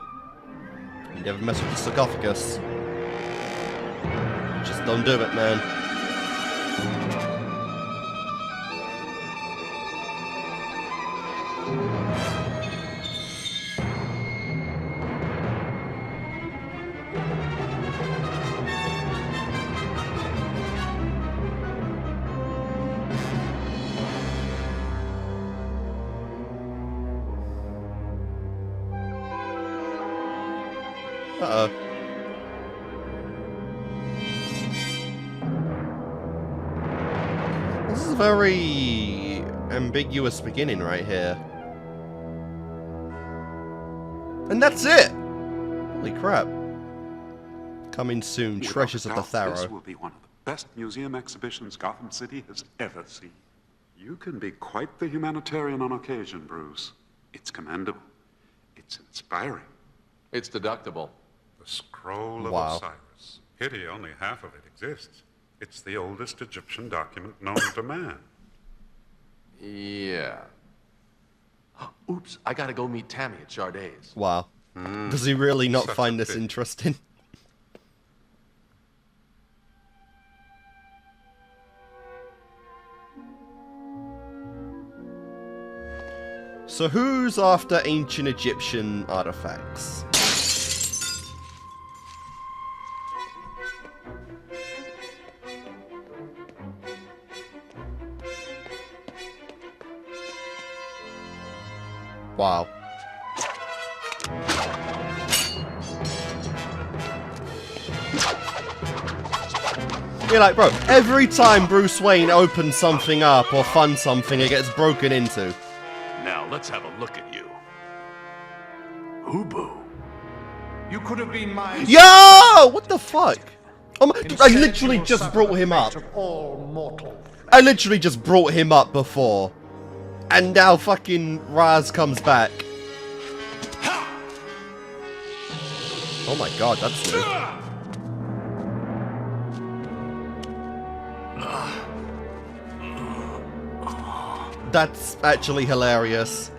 You never mess with the sarcophagus. Just don't do it, man. Uh-oh. This is a very ambiguous beginning right here. And that's it! Holy crap. Coming soon, Treasures of the Tharo. This will be one of the best museum exhibitions Gotham City has ever seen. You can be quite the humanitarian on occasion, Bruce. It's commendable. It's inspiring. It's deductible. The Scroll of Osiris. Pity only half of it exists. It's the oldest Egyptian document known to man. Yeah. Oops, I gotta go meet Tammy at Chardet's. Wow. Does he really not Such find a this pity. interesting? So who's after ancient Egyptian artifacts? Wow. You're like, bro, every time Bruce Wayne opens something up or funds something, it gets broken into. Now let's have a look at you. Ubu. You could have been my... Yo! What the fuck? Oh my, I literally just brought him up. I literally just brought him up before. And now fucking Raz comes back. Oh my god, that's new. That's actually hilarious.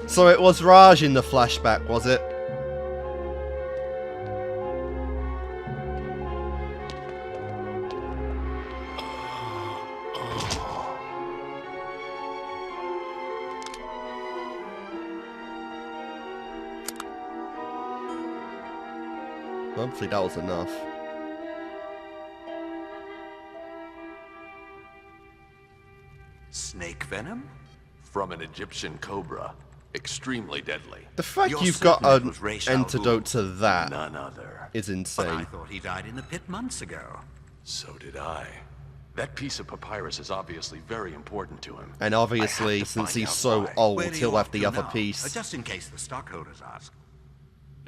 So it was Raj in the flashback, was it? Hopefully that was enough. Snake venom? From an Egyptian cobra. Extremely deadly. The fact You're you've got certain it an was Ra's antidote to that None other. is But I insane. thought he died in the pit months ago. So did I. That piece of papyrus is obviously very important to him. And obviously, since he's so old, Where are you he'll have off the to other now? piece. Just in case the stockholders ask.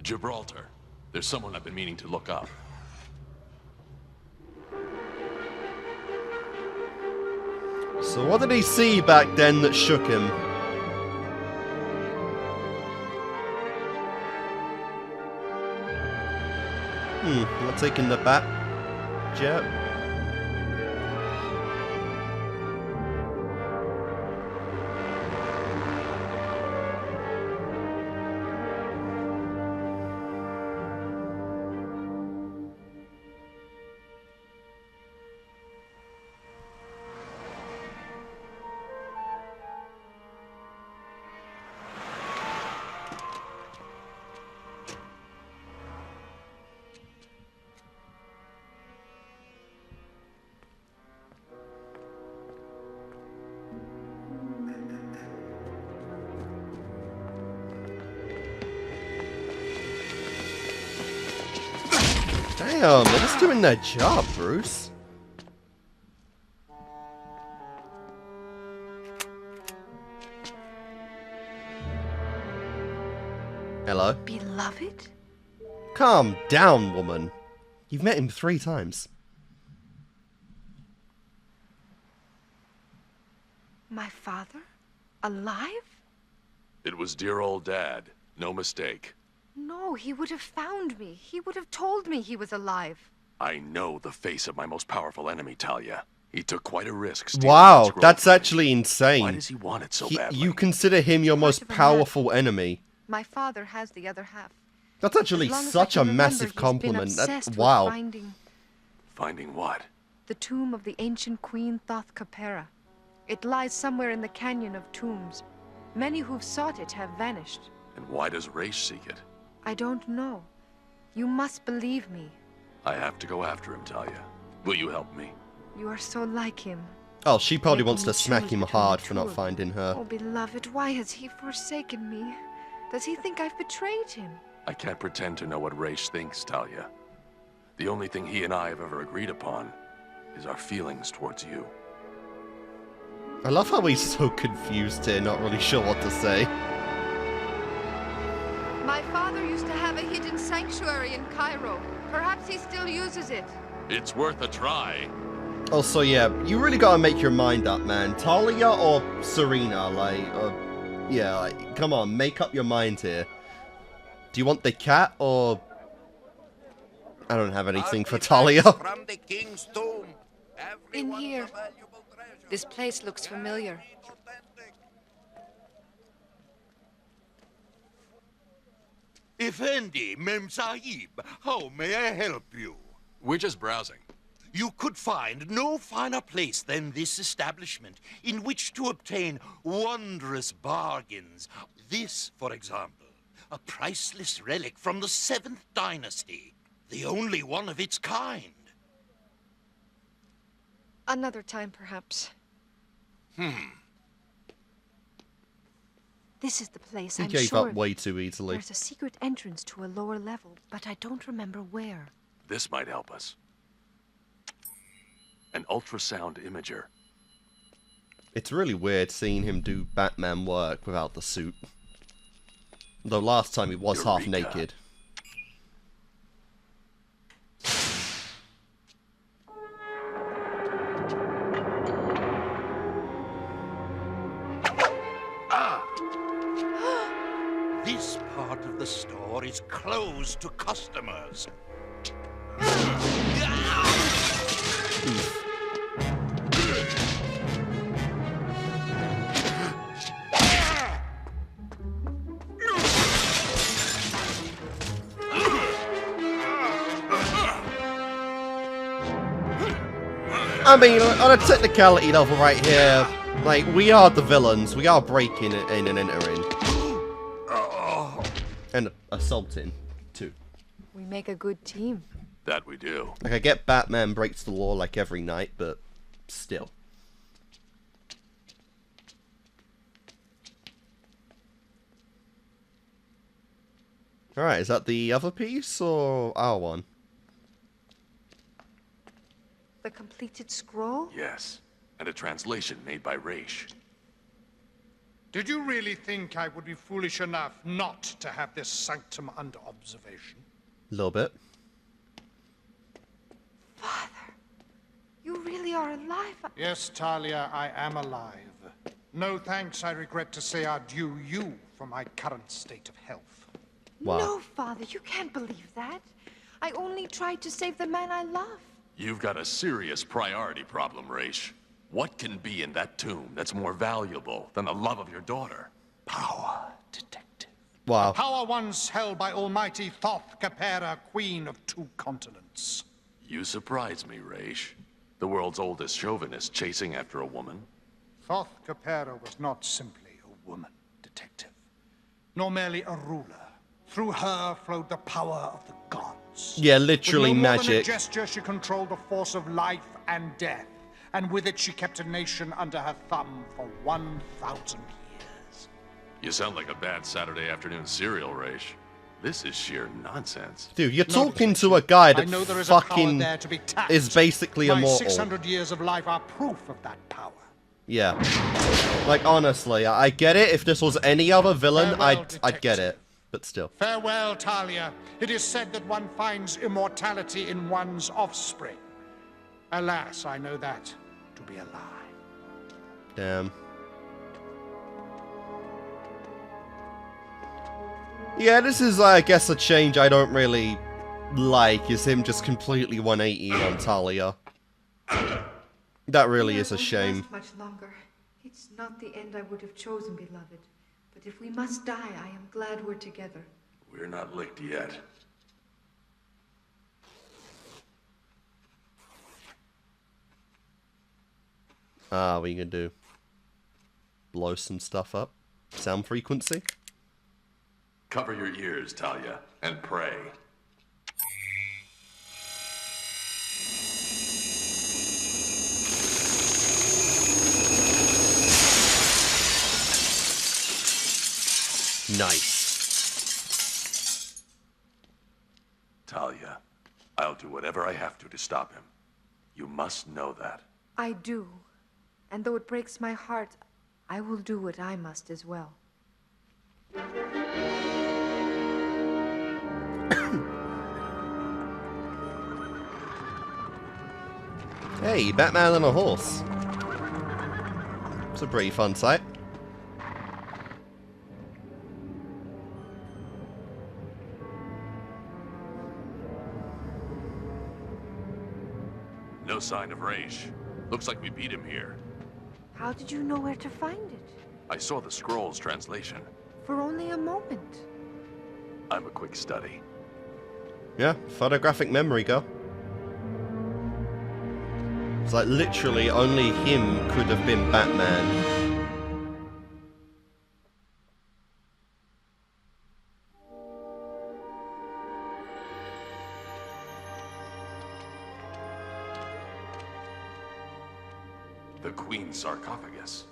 Gibraltar. There's someone I've been meaning to look up. So what did he see back then that shook him? Not taking the bat jet. Damn, they're just doing their job, Bruce. Hello? Beloved? Calm down, woman. You've met him 3 times. My father? Alive? It was dear old Dad. No mistake. No, he would have found me. He would have told me he was alive. I know the face of my most powerful enemy, Talia. He took quite a risk stealing that Wow, scroll that's from me. actually insane. Why does he want it so badly? You consider him your most powerful enemy. My father has the other half. That's actually As long as I such can a remember, massive he's been compliment. obsessed That's with wow. Finding what? The tomb of the ancient queen Thoth Capera. It lies somewhere in the canyon of tombs. Many who've sought it have vanished. And why does Ra's seek it? I don't know. You must believe me. I have to go after him, Talia. Will you help me? You are so like him. Oh, she probably Making wants to you smack choose him between hard the for two not of finding her. Oh, beloved, why has he forsaken me? Does he think I've betrayed him? I can't pretend to know what Ra's thinks, Talia. The only thing he and I have ever agreed upon is our feelings towards you. I love how he's so confused here, not really sure what to say. My father used to have a hidden sanctuary in Cairo. Perhaps he still uses it. It's worth a try. Also, yeah, you really gotta make your mind up, man. Talia or Serena, yeah, come on, make up your mind here. Do you want the cat, or... I don't have anything for Talia. From the king's tomb. In here. This place looks familiar. Effendi, Mem Sahib, how may I help you? We're just browsing. You could find no finer place than this establishment in which to obtain wondrous bargains. This, for example, a priceless relic from the 7th dynasty, the only one of its kind. Another time, perhaps. This is the place, He I'm gave sure. up way too easily. There's a secret entrance to a lower level, but I don't remember where. This might help us. An ultrasound imager. It's really weird seeing him do Batman work without the suit. Though last time he was half naked. the store is closed to customers. I mean, on a technicality level right here, like, we are the villains. We are breaking in and entering. And assaulting, too. We make a good team. That we do. Like, I get Batman breaks the law like every night, but still. Alright, is that the other piece, or our one? The completed scroll? Yes, and a translation made by Raish. Did you really think I would be foolish enough not to have this sanctum under observation? A little bit. Father, you really are alive. Yes, Talia, I am alive. No thanks, I regret to say, are due you for my current state of health. Wow. No, Father, you can't believe that. I only tried to save the man I love. You've got a serious priority problem, Raish. What can be in that tomb that's more valuable than the love of your daughter? Power, detective. Wow. Power once held by almighty Thoth Capera, queen of 2 continents. You surprise me, Raish. The world's oldest chauvinist chasing after a woman. Thoth Capera was not simply a woman, detective, nor merely a ruler. Through her flowed the power of the gods. Yeah, literally with no more than a magic. gesture, she controlled the force of life and death, and with it she kept a nation under her thumb for 1,000 years. You sound like a bad Saturday afternoon cereal, Raish. This is sheer nonsense. Dude, you're talking to a guy that I know there is a power fucking there to be tapped. is basically My immortal. 600 years of life are proof of that power. Yeah. Like, honestly, I get it. If this was any other villain, Farewell, I'd get it. But still. Farewell, Talia. It is said that one finds immortality in one's offspring. Alas, I know that to be a lie. Damn. Yeah, this is, I guess, a change I don't really like, is him just completely 180 on Talia. That really is a shame. Much longer. It's not the end I would have chosen, beloved. But if we must die, I am glad we're together. We're not licked yet. Ah, what are you gonna do? Blow some stuff up? Sound frequency? Cover your ears, Talia, and pray. Nice. Talia, I'll do whatever I have to stop him. You must know that. I do. And though it breaks my heart, I will do what I must as well. Hey, Batman on a horse. It's a pretty fun sight. No sign of Raish. Looks like we beat him here. How did you know where to find it? I saw the scroll's translation. For only a moment. I'm a quick study. Yeah, photographic memory, girl. It's like literally only him could have been Batman. The Queen's sarcophagus.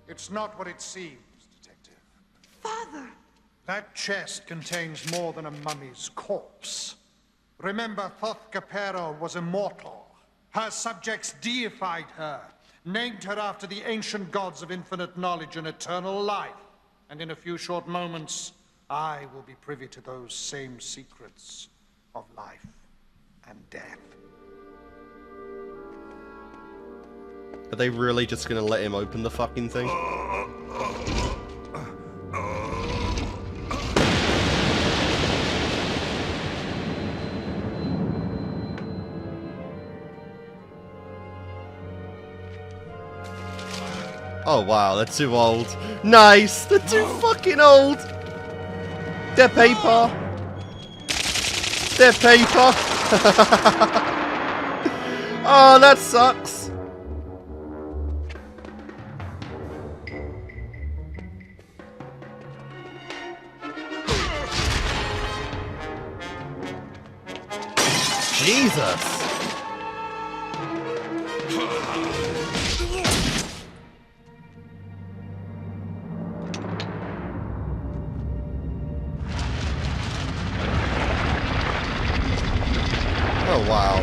It's not what it seems, Detective. Father! That chest contains more than a mummy's corpse. Remember, Thoth Capera was immortal. Her subjects deified her, named her after the ancient gods of infinite knowledge and eternal life. And in a few short moments, I will be privy to those same secrets of life and death. Are they really just gonna let him open the fucking thing? Oh wow, they're too old. Nice! They're too fucking old! They're paper! They're paper! Oh, that sucks! Jesus! Oh wow.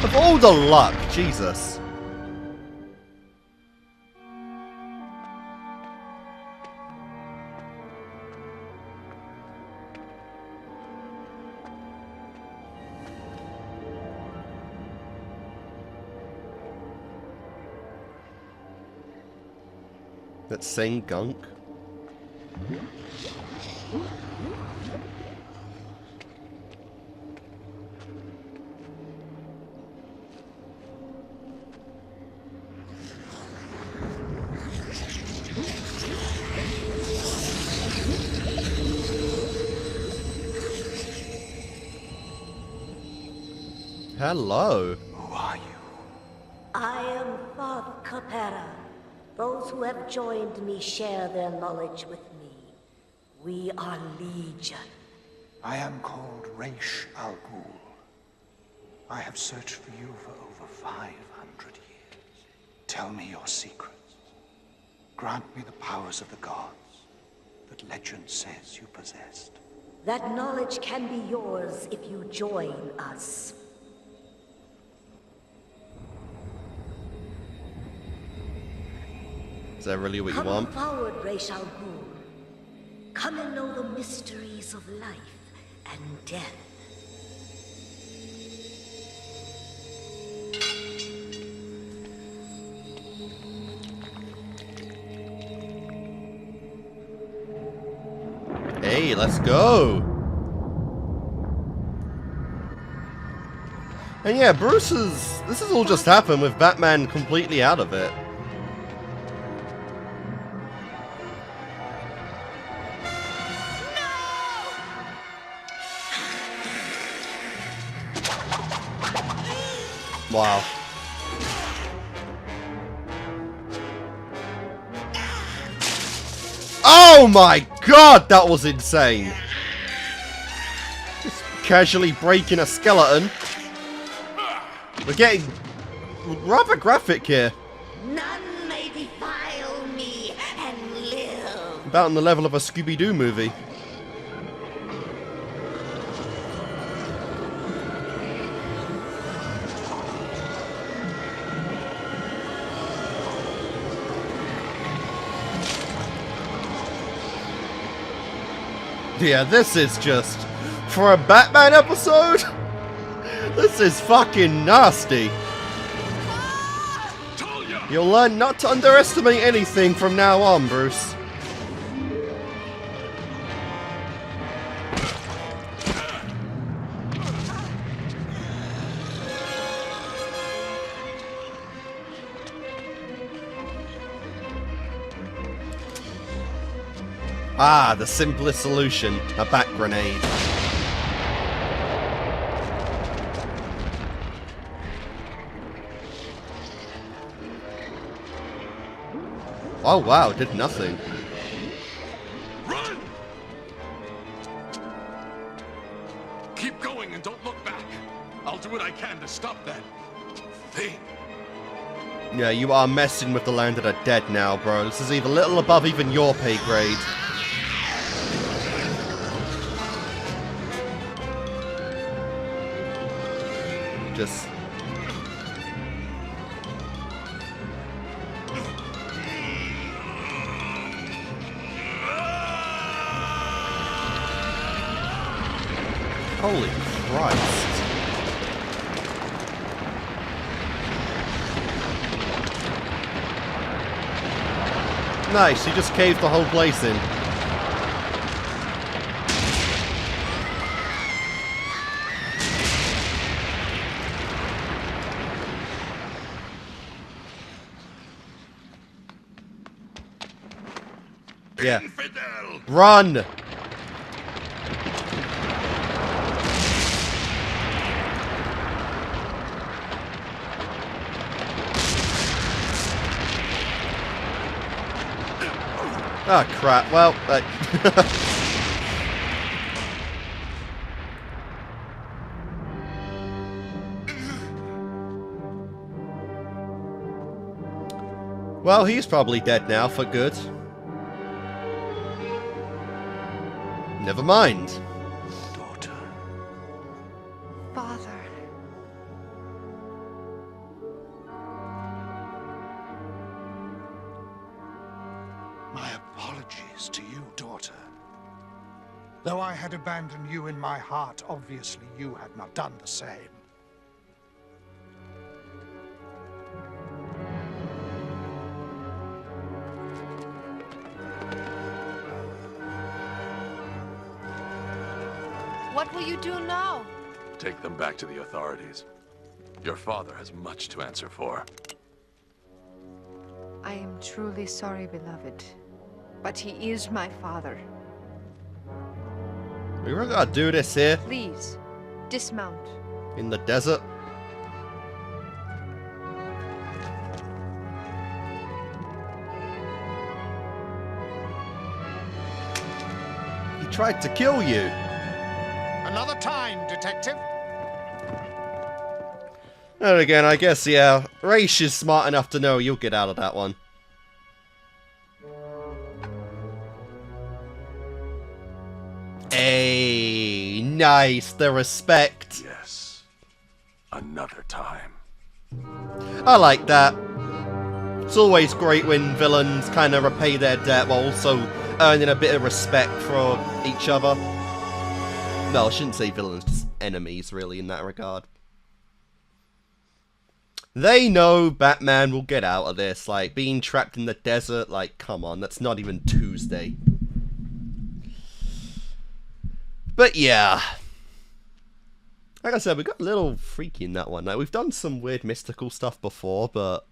Of all the luck, Jesus. That same gunk? Hello. Who are you? I am Father Capera. Those who have joined me share their knowledge with me. We are Legion. I am called Raish Al Ghul. I have searched for you for over 500 years. Tell me your secrets. Grant me the powers of the gods that legend says you possessed. That knowledge can be yours if you join us. Is that really what you want? Come forward, Raish Al Ghul. Come and know the mysteries of life and death. Hey, let's go! And yeah, this has all just happened with Batman completely out of it. Wow. Oh my god, that was insane. Just casually breaking a skeleton. We're getting rather graphic here. None may defile me and live. About on the level of a Scooby-Doo movie. Yeah, this is just, for a Batman episode, this is fucking nasty. You'll learn not to underestimate anything from now on, Bruce. Ah, the simplest solution, a bat grenade. Oh wow, did nothing. Run! Keep going and don't look back. I'll do what I can to stop that thing. Yeah, you are messing with the land of the dead now, bro. This is either a little above even your pay grade. Just... Holy Christ. Nice, he just caved the whole place in. Yeah. Run! Oh crap, well, well, he's probably dead now for good. Never mind. Daughter. Father. My apologies to you, daughter. Though I had abandoned you in my heart, obviously you had not done the same. What will you do now? Take them back to the authorities. Your father has much to answer for. I am truly sorry, beloved. But he is my father. We really gotta do this here. Please, dismount. In the desert. He tried to kill you. Another time, detective. And again, I guess, yeah, Raish is smart enough to know you'll get out of that one. Hey, nice, the respect. Yes. Another time. I like that. It's always great when villains kind of repay their debt while also earning a bit of respect for each other. No, I shouldn't say villains, just enemies, really, in that regard. They know Batman will get out of this. Like, being trapped in the desert, like, come on, that's not even Tuesday. But yeah. Like I said, we got a little freaky in that one. Like, we've done some weird mystical stuff before, but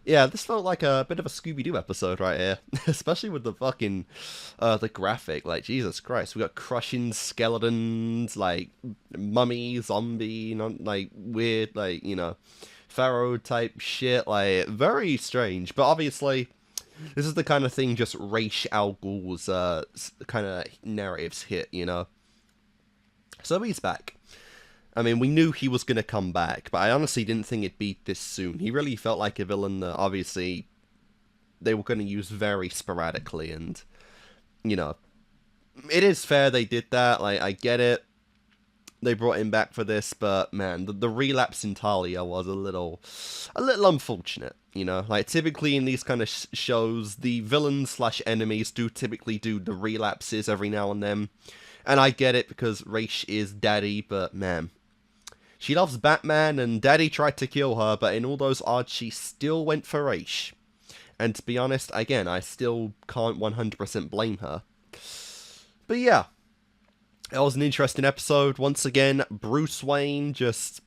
yeah, this felt like a bit of a Scooby-Doo episode right here. Especially with the fucking, the graphic. Like, Jesus Christ. We got crushing skeletons, like, mummy, zombie, like, weird, like, you know, pharaoh type shit. Like, very strange. But obviously, this is the kind of thing just Raish Al Ghul's, kind of narratives hit, you know. So he's back. I mean, we knew he was going to come back, but I honestly didn't think it'd be this soon. He really felt like a villain that, obviously, they were going to use very sporadically, and, you know, it is fair they did that. Like, I get it. They brought him back for this, but, man, the relapse in Talia was a little unfortunate, you know? Like, typically in these kind of shows, the villains/enemies do typically do the relapses every now and then. And I get it, because Raish is Daddy, but, man, she loves Batman, and Daddy tried to kill her, but in all those odds, she still went for Raish. And to be honest, again, I still can't 100% blame her. But yeah, it was an interesting episode. Once again, Bruce Wayne just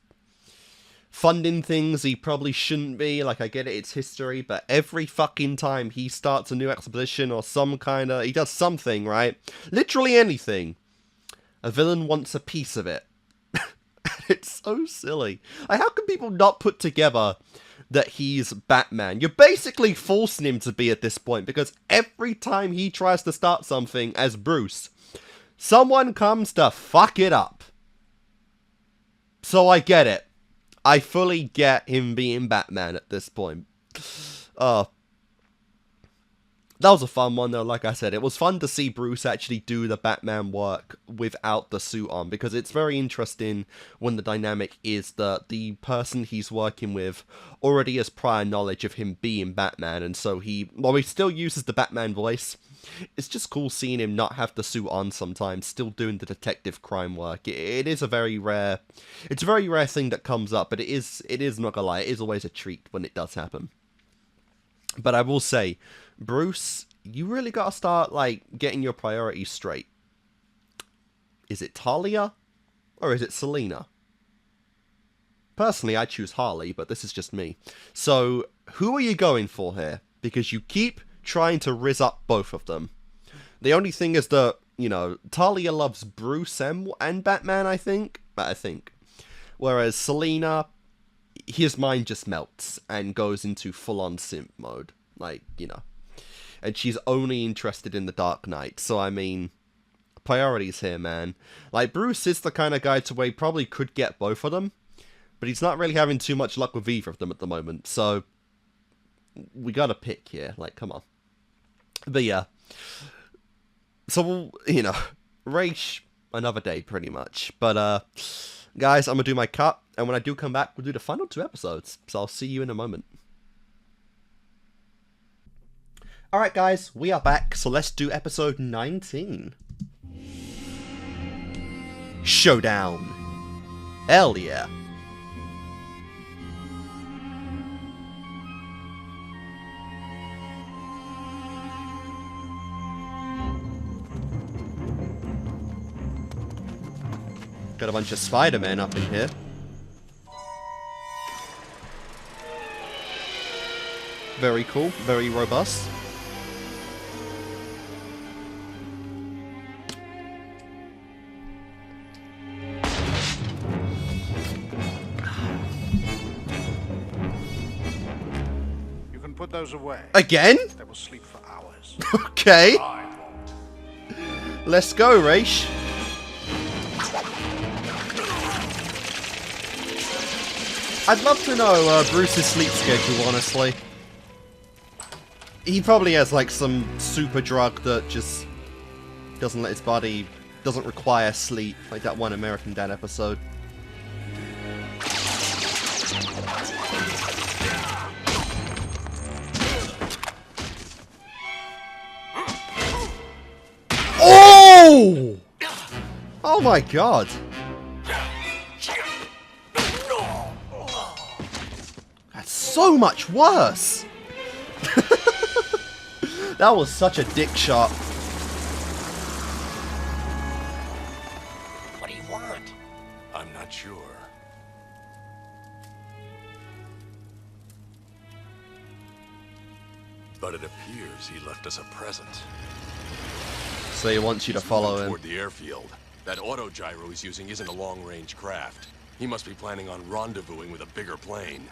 funding things he probably shouldn't be. Like, I get it, it's history, but every fucking time he starts a new expedition or some kind of... he does something, right? Literally anything. A villain wants a piece of it. It's so silly. Like, how can people not put together that he's Batman? You're basically forcing him to be at this point, because every time he tries to start something as Bruce, someone comes to fuck it up. So I get it. I fully get him being Batman at this point. That was a fun one, though. Like I said, it was fun to see Bruce actually do the Batman work without the suit on, because it's very interesting when the dynamic is that the person he's working with already has prior knowledge of him being Batman, and so while he still uses the Batman voice, it's just cool seeing him not have the suit on sometimes, still doing the detective crime work. It is a very rare thing that comes up, but it is not gonna lie, it is always a treat when it does happen. But I will say, Bruce, you really gotta start, like, getting your priorities straight. Is it Talia? Or is it Selina? Personally, I choose Harley, but this is just me. So, who are you going for here? Because you keep trying to rizz up both of them. The only thing is that, you know, Talia loves Bruce and Batman, I think. Whereas Selina, his mind just melts and goes into full-on simp mode. Like, you know. And she's only interested in the Dark Knight. So, I mean, priorities here, man. Like, Bruce is the kind of guy to where he probably could get both of them. But he's not really having too much luck with either of them at the moment. So, we gotta pick here. Like, come on. But yeah. So, you know, Raish, another day, pretty much. But, guys, I'm gonna do my cut, and when I do come back, we'll do the final 2 episodes. So I'll see you in a moment. Alright, guys, we are back, so let's do episode 19. Showdown. Hell yeah. Got a bunch of Spider-Man up in here. Very cool, very robust. You can put those away. Again? They will sleep for hours. Okay. Let's go, Raish. I'd love to know Bruce's sleep schedule, honestly. He probably has, like, some super drug that just doesn't let his body... doesn't require sleep, like that one American Dad episode. Oh! Oh my god. That's so much worse. That was such a dick shot. What do you want? I'm not sure. But it appears he left us a present. So he wants you to follow him. Toward the airfield. That auto-gyro he's using isn't a long-range craft. He must be planning on rendezvousing with a bigger plane.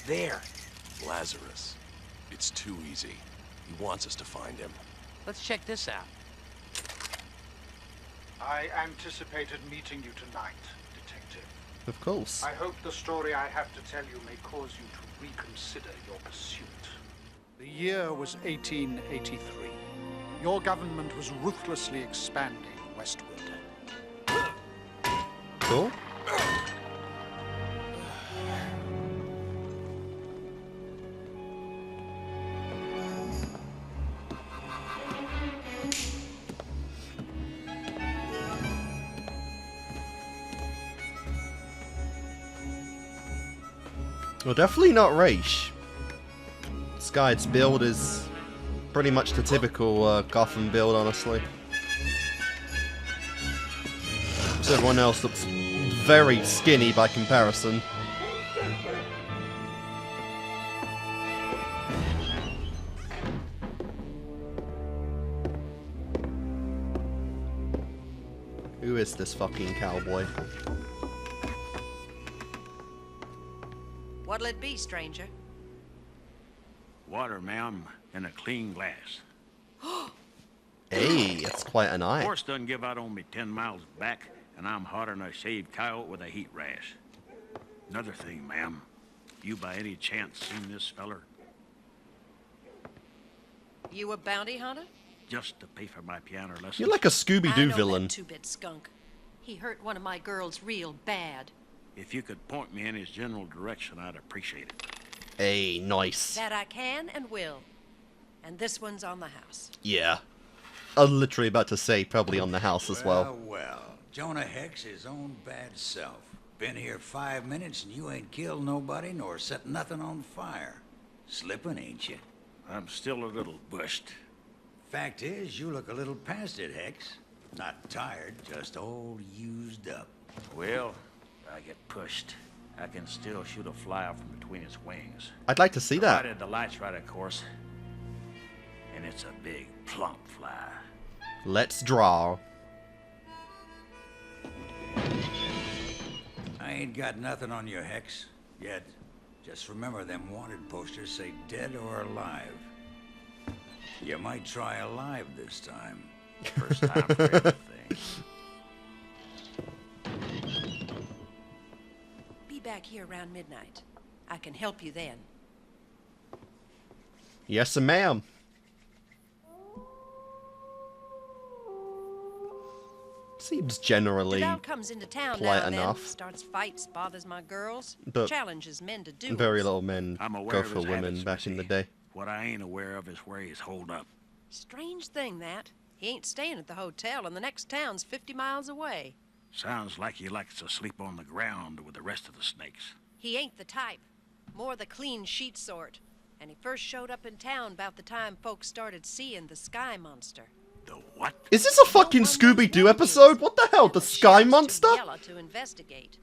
There. Lazarus. It's too easy. He wants us to find him. Let's check this out. I anticipated meeting you tonight, Detective. Of course. I hope the story I have to tell you may cause you to reconsider your pursuit. The year was 1883. Your government was ruthlessly expanding westward. Cool. Well, definitely not Raish. This guy's build is pretty much the typical Gotham build, honestly. So everyone else looks very skinny by comparison. Who is this fucking cowboy? What'll it be, stranger? Water, ma'am, in a clean glass. Hey, that's quite an eye. Horse doesn't give out on me 10 miles back, and I'm hotter than a shaved coyote with a heat rash. Another thing, ma'am. You by any chance seen this feller? You a bounty hunter? Just to pay for my piano lesson. You're like a Scooby-Doo villain. That two-bit skunk. He hurt one of my girls real bad. If you could point me in his general direction, I'd appreciate it. Hey, nice. That I can and will. And this one's on the house. Yeah. I'm literally about to say probably on the house as well. Well, Jonah Hex his own bad self. Been here 5 minutes and you ain't killed nobody nor set nothing on fire. Slippin', ain't you? I'm still a little bushed. Fact is, you look a little past it, Hex. Not tired, just all used up. Well, I get pushed. I can still shoot a fly out from between its wings. I'd like to see that. Provided the light's right, of course. And it's a big, plump fly. Let's draw. I ain't got nothing on you, Hex, yet. Just remember them wanted posters say dead or alive. You might try alive this time. First time for everything. Be back here around midnight. I can help you then. Yes, ma'am. Seems generally Deval comes into town polite now and then, enough. starts fights, bothers my girls, But challenges men to do. very little men I'm aware go of for his women habits, back in the Missy. day. What I ain't aware of is where he's holed up. Strange thing that. He ain't staying at the hotel, and the next town's 50 miles away. Sounds like he likes to sleep on the ground with the rest of the snakes. He ain't the type. More the clean sheet sort. And he first showed up in town about the time folks started seeing the sky monster. Is this a fucking Scooby-Doo episode? What the hell? The Sky Monster? Yellow to investigate.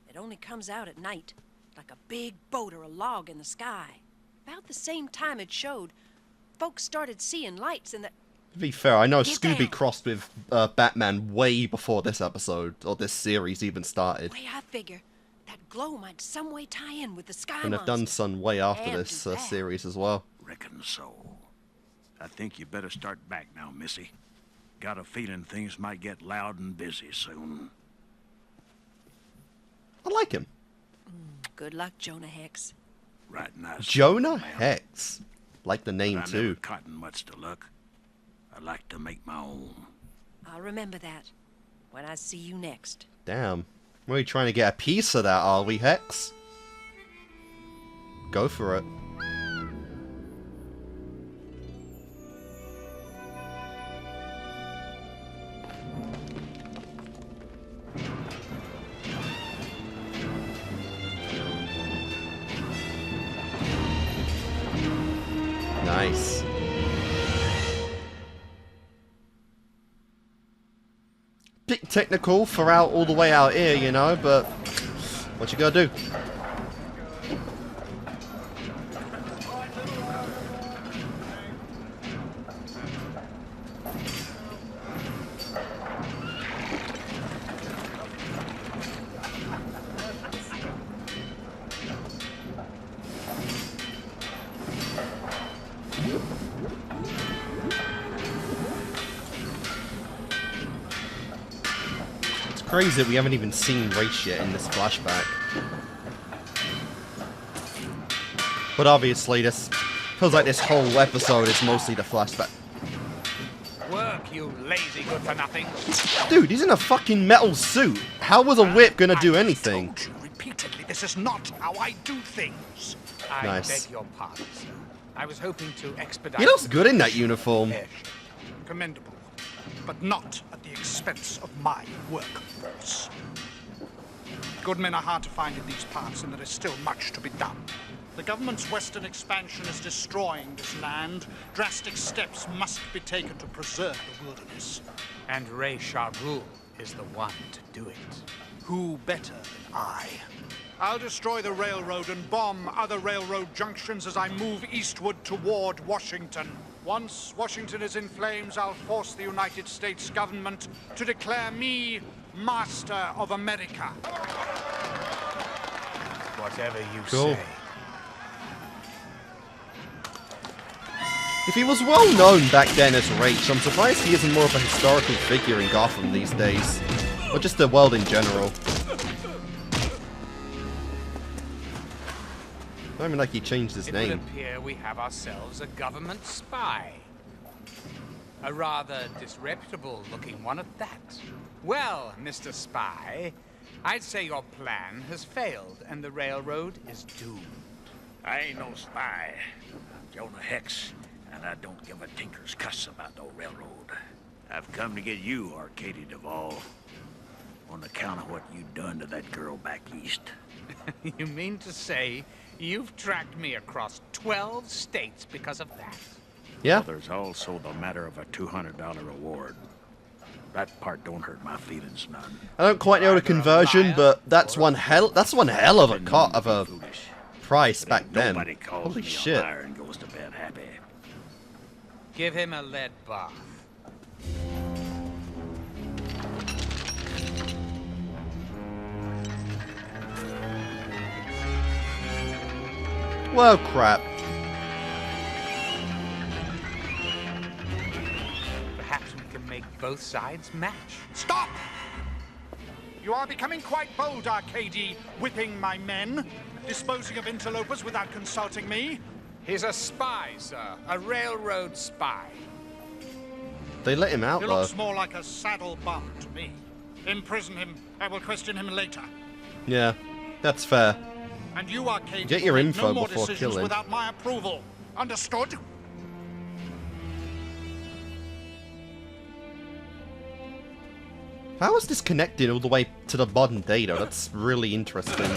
It only comes out at night, like a big boat or a log in the sky. About the same time it showed, folks started seeing lights in the... To be fair, I know Get Scooby down. crossed with Batman way before this episode, or this series even started. Way I figure, that glow might some way tie in with the sky And have done monster. some way after And this do that. series as well. Reckon so. I think you better start back now, Missy. Got a feeling things might get loud and busy soon. I like him. Good luck, Jonah Hex. Right nice. Jonah Hex. Like the name I too. never cotton much to luck. I like to make my own. I'll remember that when I see you next. Damn. We're trying to get a piece of that, are we, Hex? Go for it. Nice. Bit technical for out all the way out here, you know, but what you gotta do? It's crazy that we haven't even seen Race yet in this flashback. But obviously, this feels like this whole episode is mostly the flashback. Work, you lazy good-for-nothing. Dude, he's in a fucking metal suit. How was a whip gonna do anything? Repeatedly, this is not how I do things. I Nice. beg your pardon, sir. I was hoping to expedite... He looks good in that uniform. Commendable, but not at the expense of my workforce. Good men are hard to find in these parts, and there is still much to be done. The government's western expansion is destroying this land. Drastic steps must be taken to preserve the wilderness. And Ray Shagul is the one to do it. Who better than I? I'll destroy the railroad and bomb other railroad junctions as I move eastward toward Washington. Once Washington is in flames, I'll force the United States government to declare me master of America. Whatever you Cool. say. If he was well known back then as Rach, I'm surprised he isn't more of a historical figure in Gotham these days. Or just the world in general. Not even like he changed his It name. would appear we have ourselves a government spy. A rather disreputable-looking one at that. Well, Mr. Spy, I'd say your plan has failed, and the railroad is doomed. I ain't no spy. I'm Jonah Hex, and I don't give a tinker's cuss about no railroad. I've come to get you, Arcady Duvall, on account of what you done to that girl back east. You mean to say you've tracked me across 12 states because of that? Yeah. Well, there's also the matter of a $200 reward. That part don't hurt my feelings none. I don't quite know the conversion, but that's one hell of a price back then. Nobody calls Holy me shit. a liar and goes to bed happy. Give him a lead bath. Well, crap. Perhaps we can make both sides match. Stop! You are becoming quite bold, Arcady, whipping my men, disposing of interlopers without consulting me. He's a spy, sir. A railroad spy. They let him out, He though. looks more like a saddle bum to me. Imprison him. I will question him later. Yeah, that's fair. And you, Arcady, Get your will make info no more before decisions killing. without my approval. Understood? How is this connected all the way to the modern day, though? That's really interesting.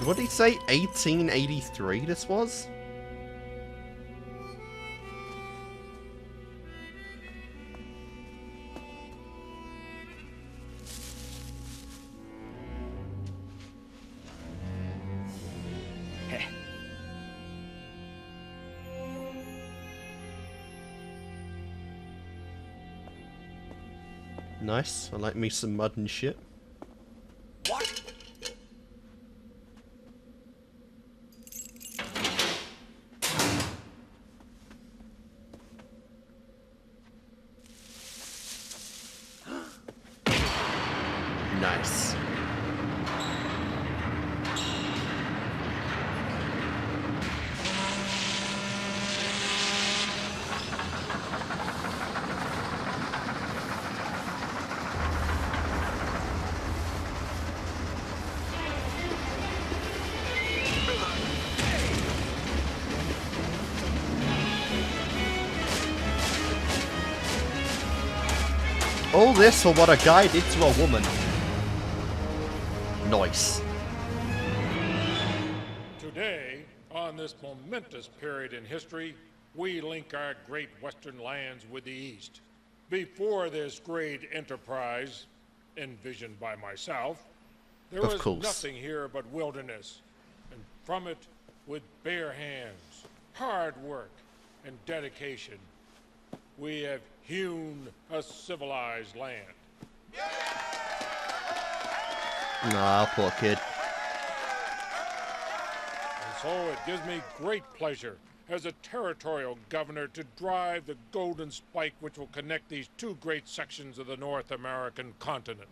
What did he say? 1883 this was? Nice. I like me some mud and shit. What? Nice. All this for what a guy did to a woman. Nice. Today, on this momentous period in history, we link our great western lands with the East. Before this great enterprise, envisioned by myself, there was nothing here but wilderness, and from it, with bare hands, hard work, and dedication, we have hewn a civilized land. Nah, poor kid. And so it gives me great pleasure as a territorial governor to drive the golden spike which will connect these two great sections of the North American continent.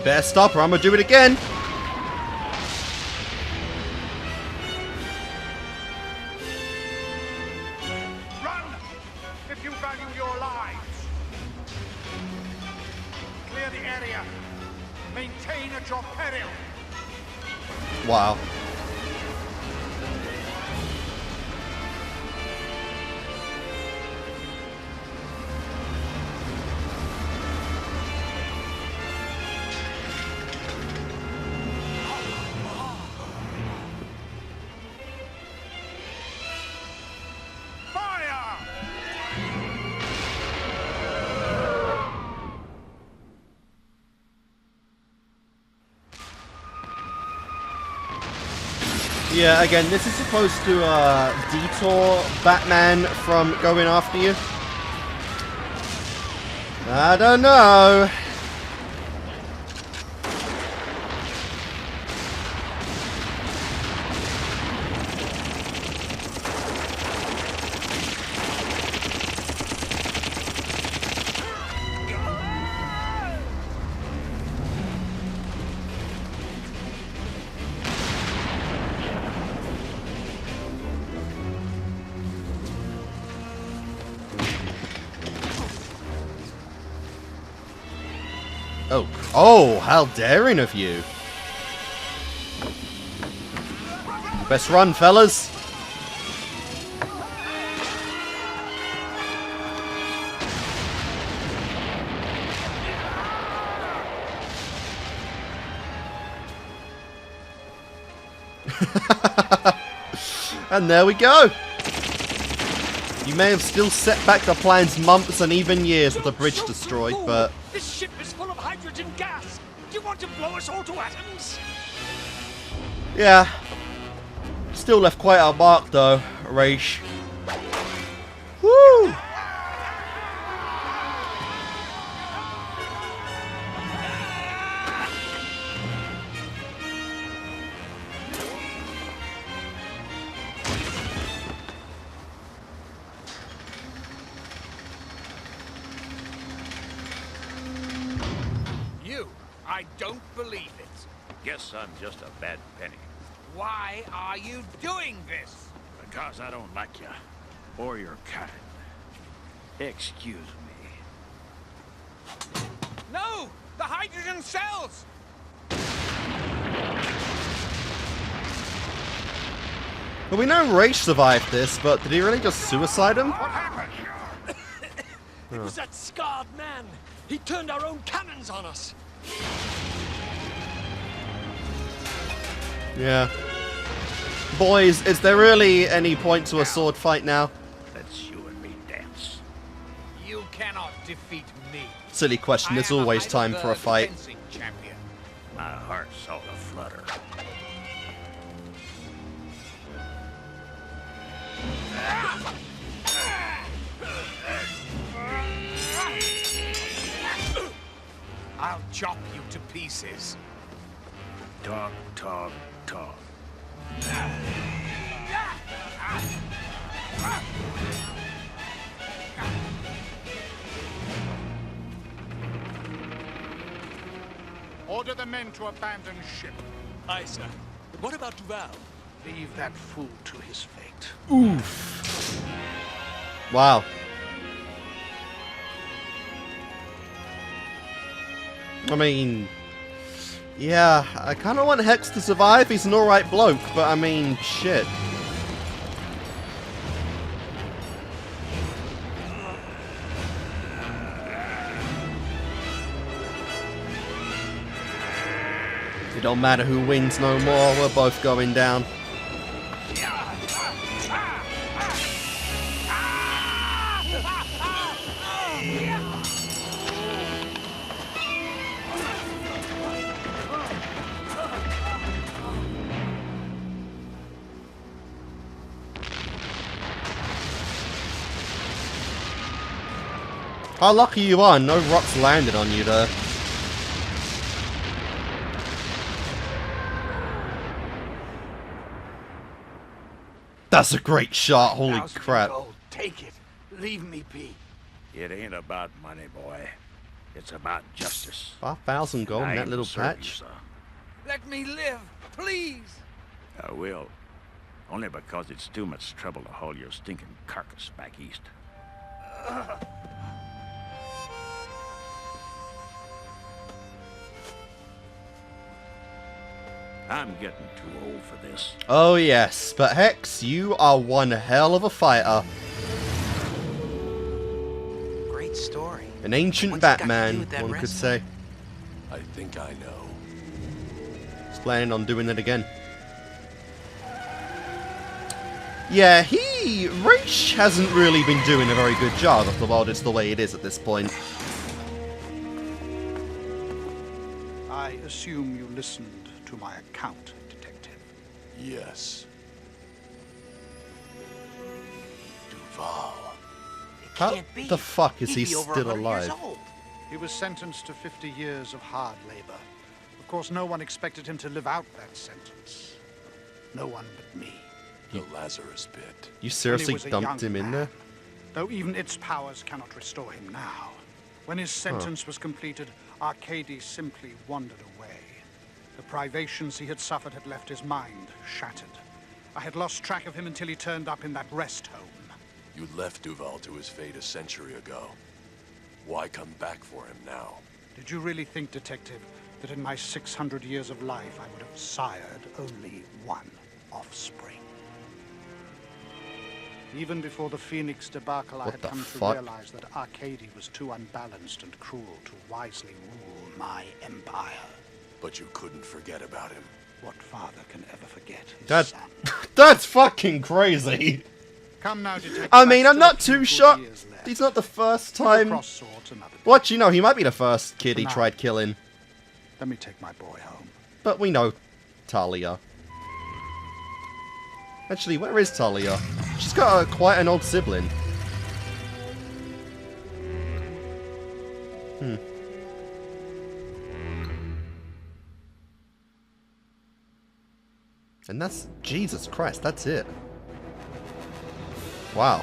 Better stop or I'm gonna do it again. Run! If you value your lives. Clear the area. Maintain at your peril. Wow. Yeah, again, this is supposed to detour Batman from going after you. I don't know. Oh, how daring of you. Best run, fellas. And there we go. You may have still set back the plans months and even years with the bridge destroyed, but... This ship is full of hydrogen gas. Do you want to blow us all to atoms? yeah. Still left quite a mark, though, Raish. Woo! I don't believe it. Guess I'm just a bad penny. Why are you doing this? Because I don't like you. Or your kind. Excuse me. No! The hydrogen cells! Well, we know Raish survived this, but did he really just suicide him? What happened? It was that scarred man. He turned our own cannons on us. Yeah. Boys, is there really any point to a sword fight now? Let's you and me dance. You cannot defeat me. Silly question, there's always time for a fight. Champion. My heart's all aflutter. I'll chop you to pieces. Talk, talk, talk. Order the men to abandon ship. Aye, sir. But what about Duval? Leave that fool to his fate. Oof. Wow. I mean, yeah, I kind of want Hex to survive. He's an alright bloke, but I mean, shit. It don't matter who wins no more, we're both going down. How lucky you are, no rocks landed on you there. That's a great shot, holy crap. Take it. Leave me be. It ain't about money, boy. It's about justice. 5,000 gold in that little patch. Let me live, please. I will. Only because it's too much trouble to haul your stinking carcass back east. I'm getting too old for this. Oh yes, but Hex, you are one hell of a fighter. Great story. An ancient Batman, one could say. I think I know. He's planning on doing it again. Yeah, Raish hasn't really been doing a very good job of the world is the way it is at this point. I assume you listened to my account, Detective. Yes. Duval. How the fuck is he still alive? He was sentenced to 50 years of hard labor. Of course, no one expected him to live out that sentence. No one but me. The Lazarus Pit. You seriously was a dumped young him in man, there? Though even its powers cannot restore him now. When his sentence was completed, Arcady simply wandered away. The privations he had suffered had left his mind shattered. I had lost track of him until he turned up in that rest home. You left Duval to his fate a century ago. Why come back for him now? Did you really think, Detective, that in my 600 years of life I would have sired only one offspring? Even before the Phoenix debacle, I had come to realize that Arcady was too unbalanced and cruel to wisely rule my empire. But you couldn't forget about him. what father can ever forget his That, son. that's fucking crazy. Come now, Detective. I mean, I'm I've not still a too few sure. good years left. He's not the first We'll time. cross swords another day. What, you know, he might be the first kid he For now. tried killing. Let me take my boy home. But we know Talia. Actually, where is Talia? She's got quite an old sibling. And that's... Jesus Christ, that's it. Wow.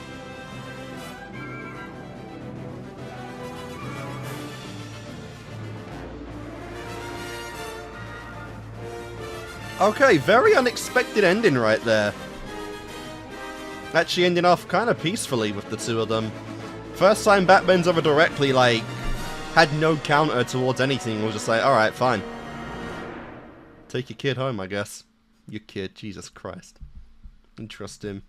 Okay, very unexpected ending right there. Actually ending off kind of peacefully with the two of them. First time Batman's ever directly, like, had no counter towards anything. Was just like, alright, fine. Take your kid home, I guess. Your kid, Jesus Christ. Interesting.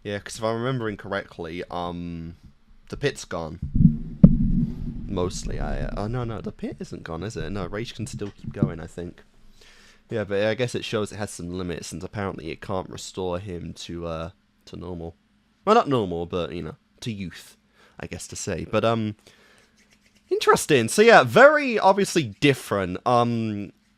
Yeah, because if I'm remembering correctly, the pit's gone. Mostly, oh no, the pit isn't gone, is it? No, Rage can still keep going, I think. Yeah, but I guess it shows it has some limits, and apparently it can't restore him to normal. Well, not normal, but, you know, to youth, I guess to say. But, interesting. So yeah, very obviously different,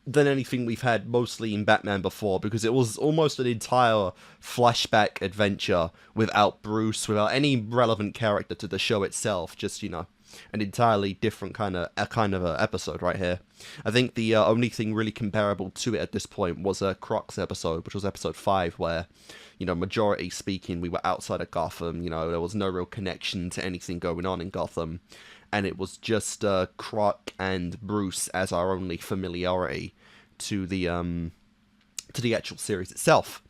than anything we've had mostly in Batman before, because it was almost an entire flashback adventure without Bruce, without any relevant character to the show itself, just, you know, an entirely different kind of a episode right here. I think the only thing really comparable to it at this point was a Croc's episode, which was episode 5, where, you know, majority speaking, we were outside of Gotham, you know, there was no real connection to anything going on in Gotham, and it was just Croc and Bruce as our only familiarity to the actual series itself.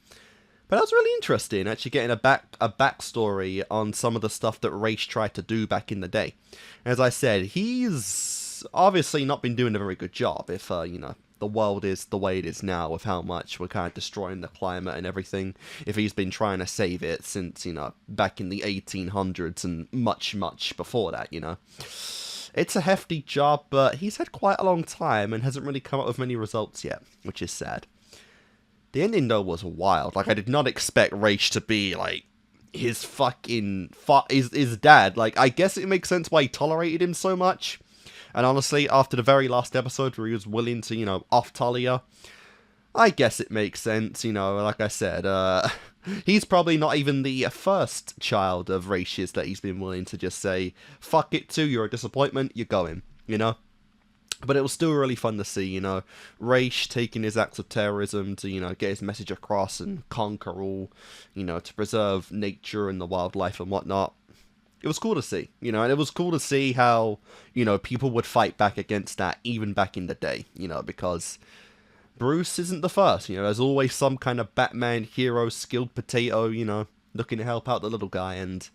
But that was really interesting, actually getting a backstory on some of the stuff that Ra's tried to do back in the day. As I said, he's obviously not been doing a very good job if, you know, the world is the way it is now, with how much we're kind of destroying the climate and everything. If he's been trying to save it since, you know, back in the 1800s and much, much before that, you know. It's a hefty job, but he's had quite a long time and hasn't really come up with many results yet, which is sad. The ending, though, was wild. Like, I did not expect Ra's to be, like, his fucking... his dad. Like, I guess it makes sense why he tolerated him so much. And honestly, after the very last episode where he was willing to, you know, off Talia, I guess it makes sense, you know, like I said, he's probably not even the first child of Ra's that he's been willing to just say, fuck it to, you're a disappointment, you're going, you know? But it was still really fun to see, you know, Ra's taking his acts of terrorism to, you know, get his message across and conquer all, you know, to preserve nature and the wildlife and whatnot. It was cool to see, you know, and it was cool to see how, you know, people would fight back against that even back in the day, you know, because Bruce isn't the first, you know, there's always some kind of Batman hero, skilled potato, you know, looking to help out the little guy, and,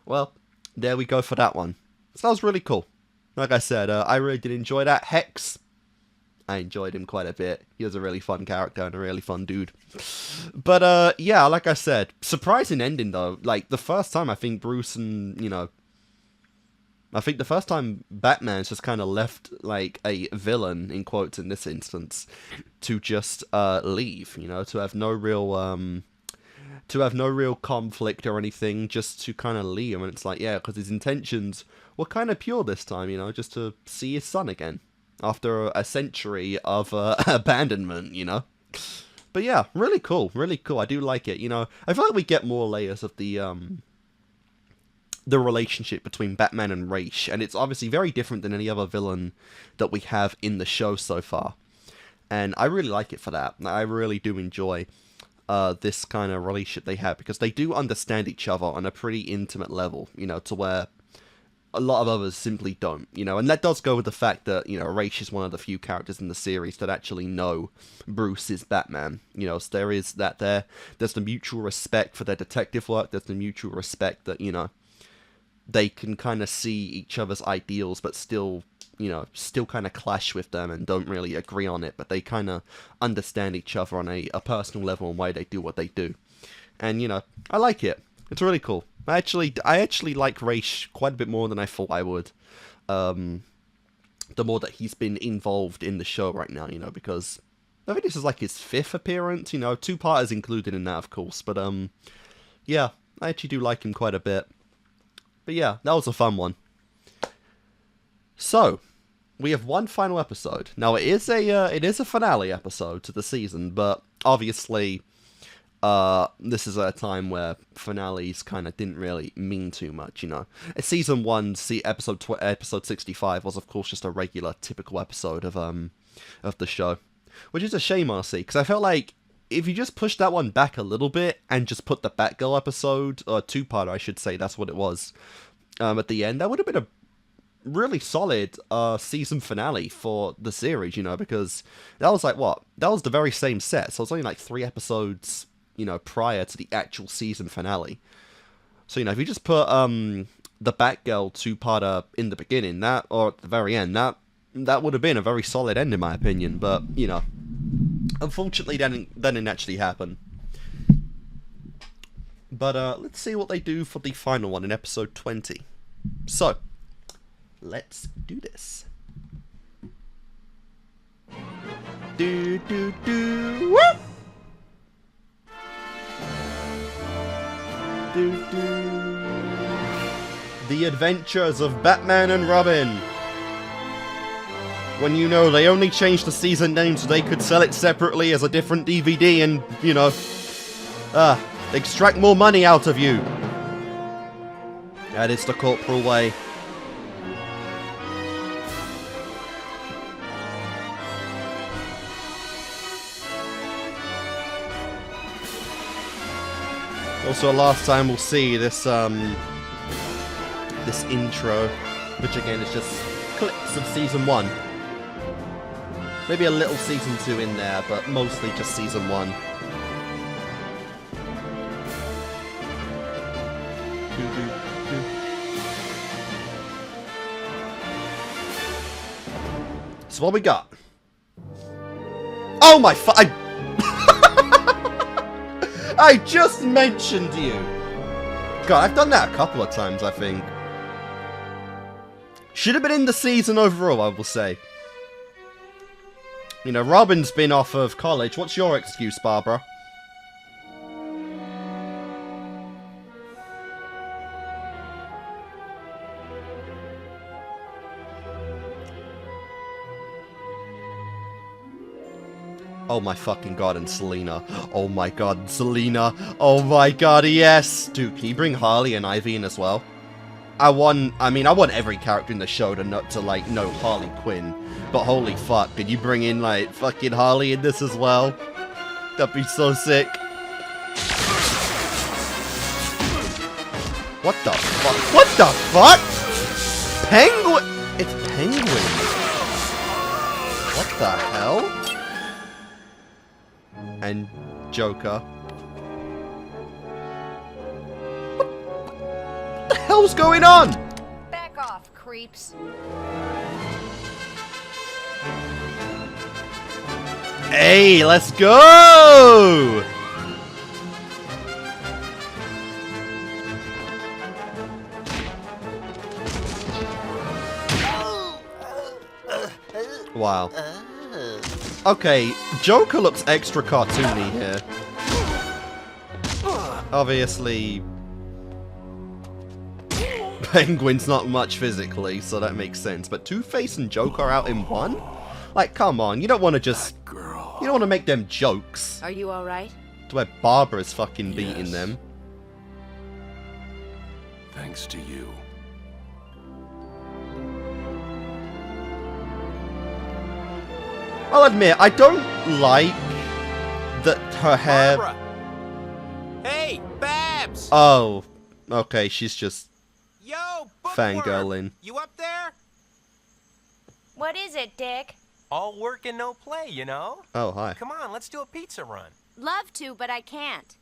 well, there we go for that one. So that was really cool. Like I said, I really did enjoy that. Hex, I enjoyed him quite a bit. He was a really fun character and a really fun dude. But, yeah, like I said, surprising ending, though. Like, the first time I think Bruce and, you know, I think the first time Batman's just kind of left, like, a villain, in quotes in this instance, to just leave, you know, to have no real conflict or anything, just to kind of leave. And it's like, yeah, because his intentions were kind of pure this time, you know, just to see his son again after a century of abandonment, you know. But yeah, really cool, really cool. I do like it, you know. I feel like we get more layers of the relationship between Batman and Ra's, and it's obviously very different than any other villain that we have in the show so far. And I really like it for that. I really do enjoy this kind of relationship they have, because they do understand each other on a pretty intimate level, you know, to where a lot of others simply don't, you know, and that does go with the fact that, you know, Ra's is one of the few characters in the series that actually know Bruce is Batman, you know, so there is that there. There's the mutual respect for their detective work, there's the mutual respect that, you know, they can kind of see each other's ideals, but still, you know, still kind of clash with them and don't really agree on it, but they kind of understand each other on a personal level and why they do what they do. And, you know, I like it. It's really cool. I actually like Ra's quite a bit more than I thought I would. The more that he's been involved in the show right now, you know, because I think this is like his 5th appearance, you know, 2-parters included in that, of course, but, yeah, I actually do like him quite a bit. But yeah, that was a fun one. So, we have one final episode. Now, it is a finale episode to the season, but obviously, this is a time where finales kind of didn't really mean too much, you know. Season 1, episode 65 was, of course, just a regular, typical episode of the show. Which is a shame, honestly, because I felt like if you just pushed that one back a little bit and just put the Batgirl episode, or 2-parter, I should say, that's what it was, at the end, that would have been a really solid season finale for the series, you know, because that was like, what? That was the very same set, so it's only like 3 episodes, you know, prior to the actual season finale. So, you know, if you just put the Batgirl 2-parter in the beginning, that, or at the very end, that would have been a very solid end, in my opinion, but, you know, unfortunately, that didn't actually happen. But, let's see what they do for the final one in episode 20. So, let's do this. Do, do, do, whoop! Do, do. The Adventures of Batman and Robin. When, you know, they only changed the season name so they could sell it separately as a different DVD and, you know, extract more money out of you. That is the corporal way. Also, last time we'll see this, this intro, which again is just clips of season 1. Maybe a little season 2 in there, but mostly just season 1. So what we got? Oh my I just mentioned you! God, I've done that a couple of times, I think. Should have been in the season overall, I will say. You know, Robin's been off of college. What's your excuse, Barbara? Oh my fucking god, and Selena. Oh my god, Selena. Oh my god, yes! Dude, can you bring Harley and Ivy in as well? I want every character in the show to know Harley Quinn. But holy fuck, could you bring in, like, fucking Harley in this as well? That'd be so sick. What the fuck? What the fuck? Penguin! It's Penguin. What the hell? And Joker. What the hell's going on? Back off, creeps. Hey, let's go! Wow. Okay, Joker looks extra cartoony here. Obviously, Penguin's not much physically, so that makes sense. But Two-Face and Joker out in one? Like, come on, you don't want to just... You don't want to make them jokes. Are you alright? To where Barbara's fucking beating them. Thanks to you. I'll admit, I don't like that her hair... Barbara! Hey, Babs! Oh, okay, she's just... Yo, fangirling. You up there? What is it, Dick? All work and no play, you know? Oh, hi. Come on, let's do a pizza run. Love to, but I can't.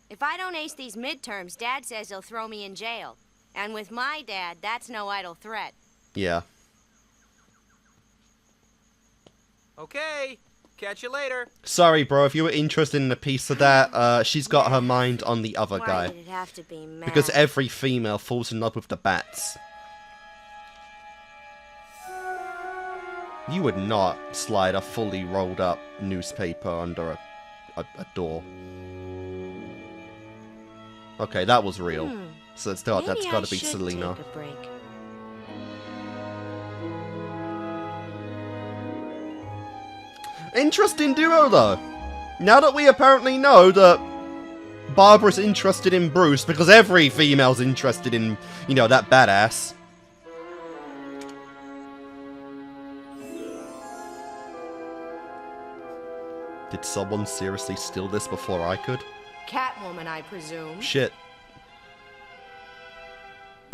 If I don't ace these midterms, Dad says he'll throw me in jail. And with my dad, that's no idle threat. Yeah. Okay, catch you later. Sorry, bro, if you were interested in a piece of that, she's got her mind on the other guy. Why did it have to be Matt? Because every female falls in love with the bats. You would not slide a fully rolled up newspaper under a door. Okay, that was real. So that's got to be Selena. Take a break. Interesting duo, though. Now that we apparently know that Barbara's interested in Bruce, because every female's interested in, you know, that badass. Did someone seriously steal this before I could? Catwoman, I presume. Shit.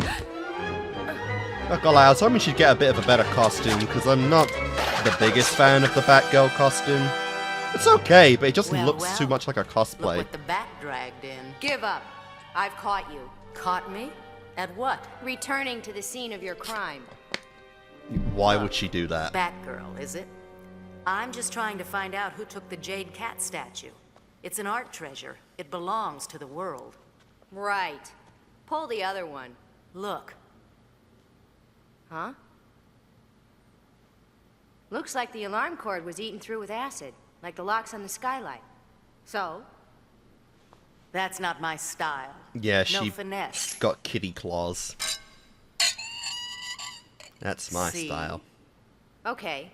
Not gonna lie, I was hoping she'd get a bit of a better costume, because I'm not the biggest fan of the Batgirl costume. It's okay, but it just looks too much like a cosplay. Look what the Bat dragged in. Give up. I've caught you. Caught me? At what? Returning to the scene of your crime. Why would she do that? Batgirl, is it? I'm just trying to find out who took the Jade Cat statue. It's an art treasure. It belongs to the world. Right. Pull the other one. Look. Huh? Looks like the alarm cord was eaten through with acid, like the locks on the skylight. So? That's not my style. Yeah, no she finesse. got kitty claws. That's my See? style. Okay.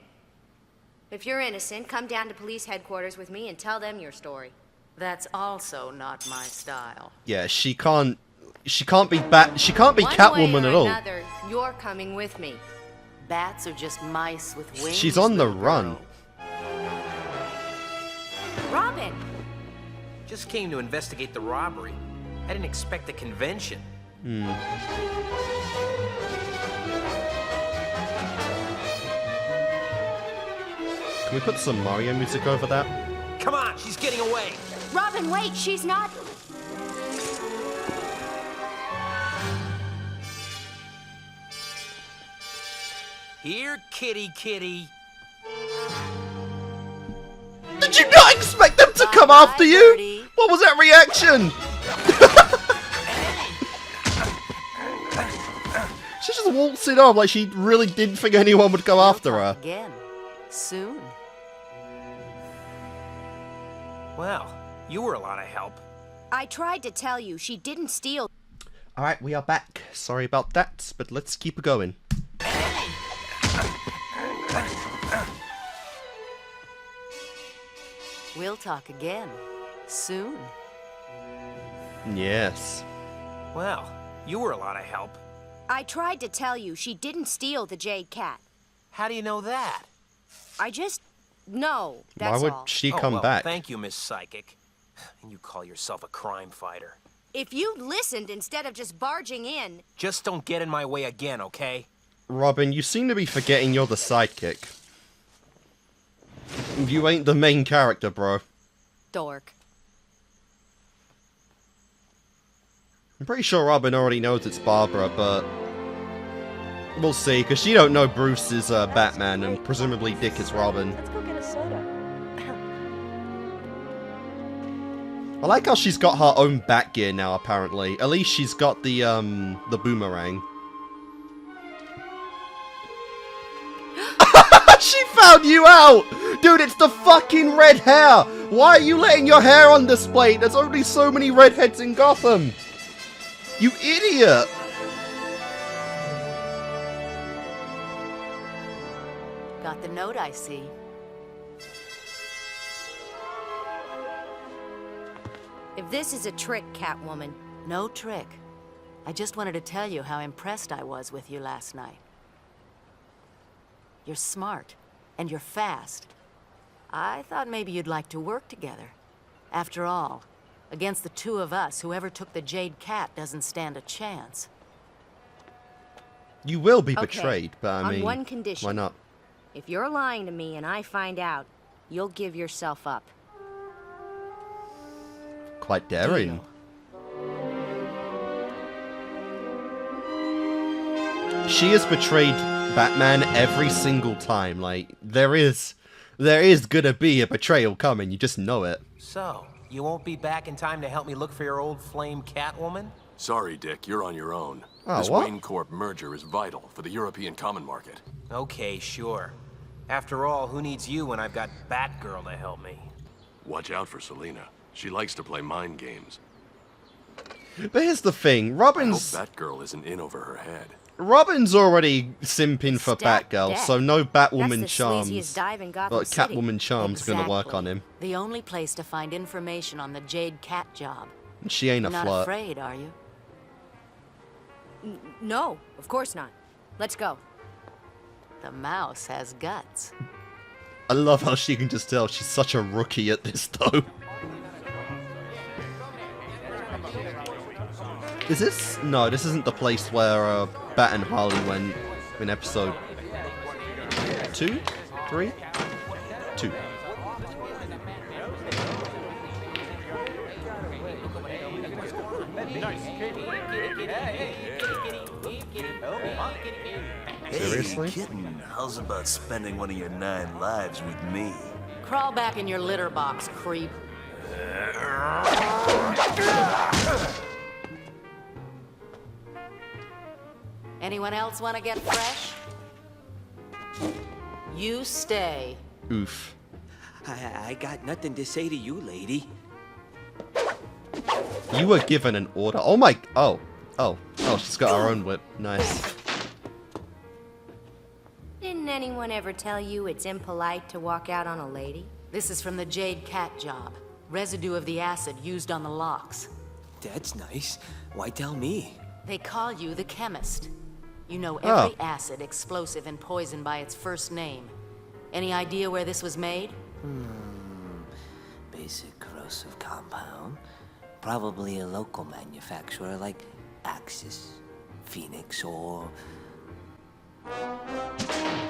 If you're innocent, come down to police headquarters with me and tell them your story. That's also not my style. Yeah, she can't be Catwoman at all. Another, you're coming with me. Bats are just mice with wings. She's on the run. Robin! Just came to investigate the robbery. I didn't expect a convention. Can we put some Mario music over that? Come on, she's getting away. Robin, wait, she's not... Here, kitty, kitty. Did you not expect them to come after you? What was that reaction? She just waltzed it off like she really didn't think anyone would go after her. Again. Soon. Well, you were a lot of help. I tried to tell you, she didn't steal... Alright, we are back. Sorry about that, but let's keep it going. We'll talk again. Soon. Yes. Well, you were a lot of help. I tried to tell you, she didn't steal the Jade Cat. How do you know that? I just... know, that's Why would all. she come back? Thank you, Miss Psychic. And you call yourself a crime fighter. If you listened instead of just barging in... Just don't get in my way again, okay? Robin, you seem to be forgetting you're the sidekick. You ain't the main character, bro. Dork. I'm pretty sure Robin already knows it's Barbara, but... we'll see, because she don't know Bruce is Batman, and presumably Dick is Robin. Let's go get a soda. I like how she's got her own bat gear now, apparently. At least she's got the boomerang. She found you out! Dude, it's the fucking red hair! Why are you letting your hair on display? There's only so many redheads in Gotham! You idiot! Got the note, I see. If this is a trick, Catwoman... No trick. I just wanted to tell you how impressed I was with you last night. You're smart, and you're fast. I thought maybe you'd like to work together. After all, against the two of us, whoever took the Jade Cat doesn't stand a chance. You will be Okay, betrayed, but I mean... on one condition. Why not? If you're lying to me and I find out, you'll give yourself up. Quite daring. She has betrayed Batman every single time. Like, there is gonna be a betrayal coming, you just know it. So, you won't be back in time to help me look for your old flame Catwoman? Sorry, Dick, you're on your own. Oh, this what? Wayne Corp merger is vital for the European common market. Okay, sure. After all, who needs you when I've got Batgirl to help me? Watch out for Selina. She likes to play mind games. But here's the thing, I hope Robin's Batgirl isn't in over her head. Robin's already simping for Stat Batgirl, dead. so no Batwoman That's the charms. sleaziest dive in Gotham Well, City. Catwoman charms are gonna work Exactly. on him. The only place to find information on the Jade Cat job. And she ain't a You're not flirt. afraid, are you? No, of course not. Let's go. The mouse has guts. I love how she can just tell she's such a rookie at this, though. Is this? No, this isn't the place where Bat and Harley went in episode 2? 3? 2. Seriously? Hey, kitten, how's about spending one of your 9 lives with me? Crawl back in your litter box, creep. Anyone else want to get fresh? You stay. Oof. I got nothing to say to you, lady. You were given an order. Oh my. Oh, she's got her own whip. Nice. Didn't anyone ever tell you it's impolite to walk out on a lady? This is from the Jade Cat job. Residue of the acid used on the locks. That's nice. Why tell me? They call you the chemist. You know Oh. every acid, explosive, and poison by its first name. Any idea where this was made? Basic corrosive compound. Probably a local manufacturer like Axis, Phoenix, or...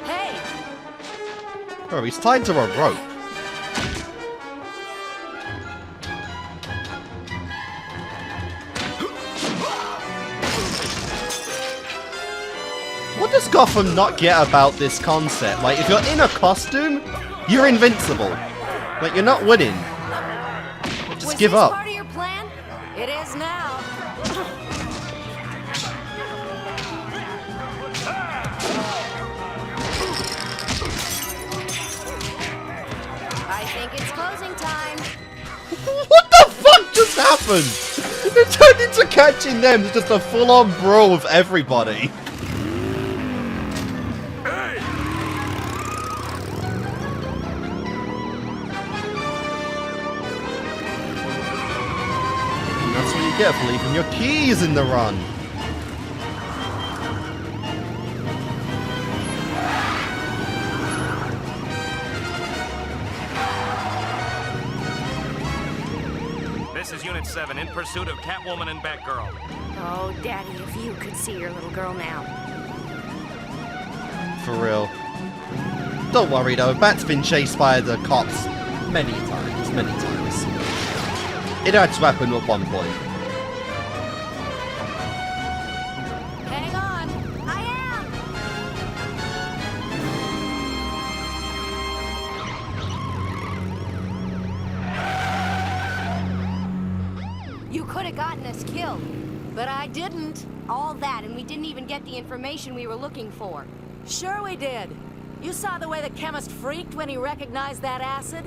Hey! Oh, he's tied to a rope. What does Gotham not get about this concept? Like, if you're in a costume, you're invincible. Like, you're not winning. Just give up. Part of your plan? It is now. I think it's closing time. What the fuck just happened? It turned into catching them. It's just a full-on brawl with everybody. And that's what you get for leaving your keys in the run. This is Unit 7 in pursuit of Catwoman and Batgirl. Oh, Daddy, if you could see your little girl now. For real. Don't worry though, Bat's been chased by the cops many times. It had to happen at one point. Hang on! I am! You could have gotten us killed. But I didn't. All that, and we didn't even get the information we were looking for. Sure we did. You saw the way the chemist freaked when he recognized that acid?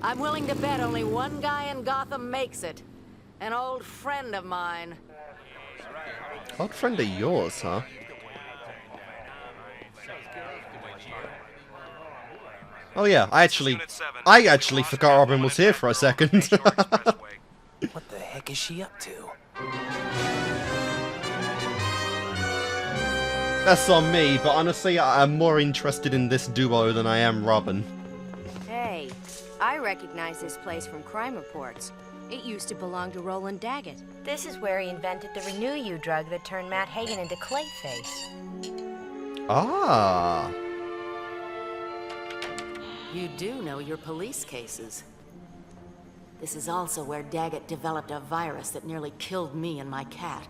I'm willing to bet only one guy in Gotham makes it. An old friend of mine. Old friend of yours, huh? Oh yeah, I actually forgot Robin was here for a second. What the heck is she up to? That's on me, but honestly, I'm more interested in this duo than I am Robin. Hey, I recognize this place from crime reports. It used to belong to Roland Daggett. This is where he invented the Renew You drug that turned Matt Hagen into Clayface. Ah. You do know your police cases. This is also where Daggett developed a virus that nearly killed me and my cat.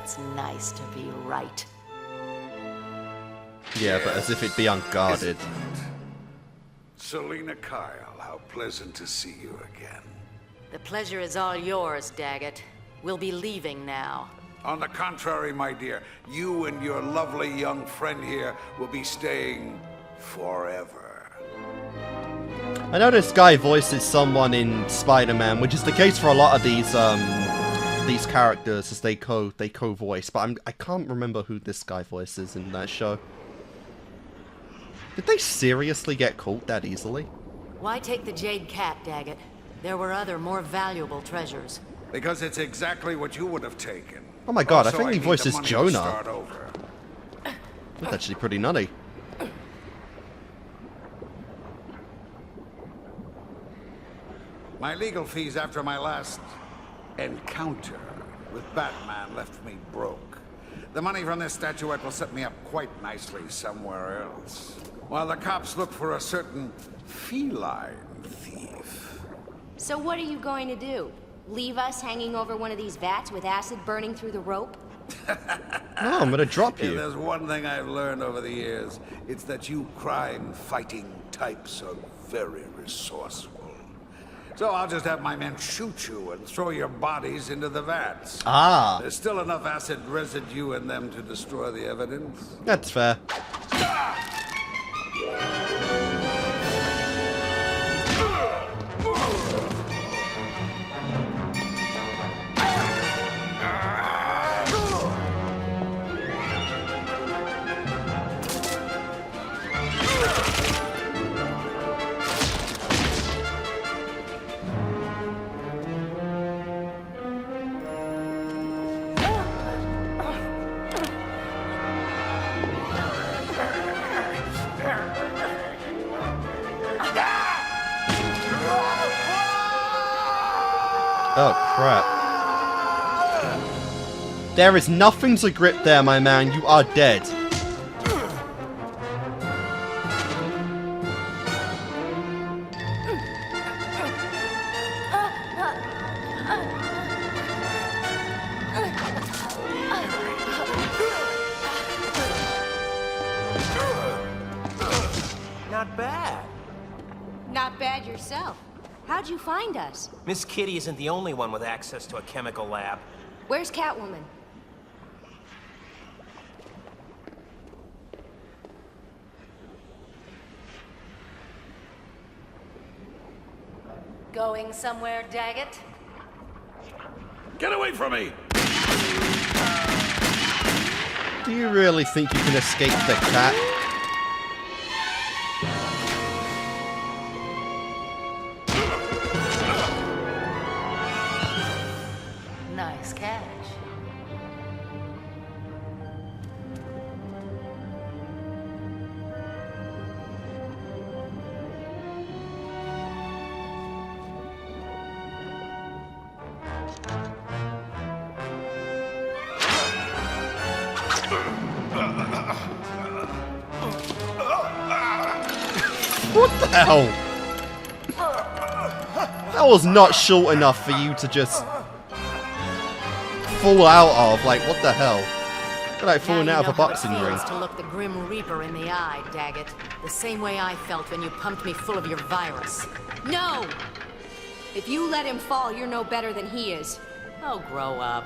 It's nice to be right. Yeah, but as if it'd be unguarded. Selina Kyle, how pleasant to see you again. The pleasure is all yours, Daggett. We'll be leaving now. On the contrary, my dear, you and your lovely young friend here will be staying forever. I know this guy voices someone in Spider-Man, which is the case for a lot of these characters as they co-voice, but I can't remember who this guy voices in that show. Did they seriously get caught that easily? Why take the Jade Cat, Daggett? There were other, more valuable treasures. Because it's exactly what you would have taken. Oh my god, Also, I think he need the voices money to Jonah. start over. That's actually pretty nutty. My legal fees after my last encounter with Batman left me broke. The money from this statuette will set me up quite nicely somewhere else. While the cops look for a certain feline thief. So what are you going to do? Leave us hanging over one of these vats with acid burning through the rope? No, I'm gonna drop you. If there's one thing I've learned over the years, it's that you crime-fighting types are very resourceful. So I'll just have my men shoot you and throw your bodies into the vats. Ah. There's still enough acid residue in them to destroy the evidence. That's fair. Oh, crap. There is nothing to grip there, my man. You are dead. Not bad. Not bad yourself. How'd you find us? Miss Kitty isn't the only one with access to a chemical lab. Where's Catwoman? Going somewhere, Daggett? Get away from me! Do you really think you can escape the cat? Nice catch. What the hell? That was not short enough for you to just fall out of. Like, what the hell? Like falling out of a boxing ring. Now you know how it feels to look the Grim Reaper in the eye, Daggett. The same way I felt when you pumped me full of your virus. No! If you let him fall, you're no better than he is. Oh, grow up.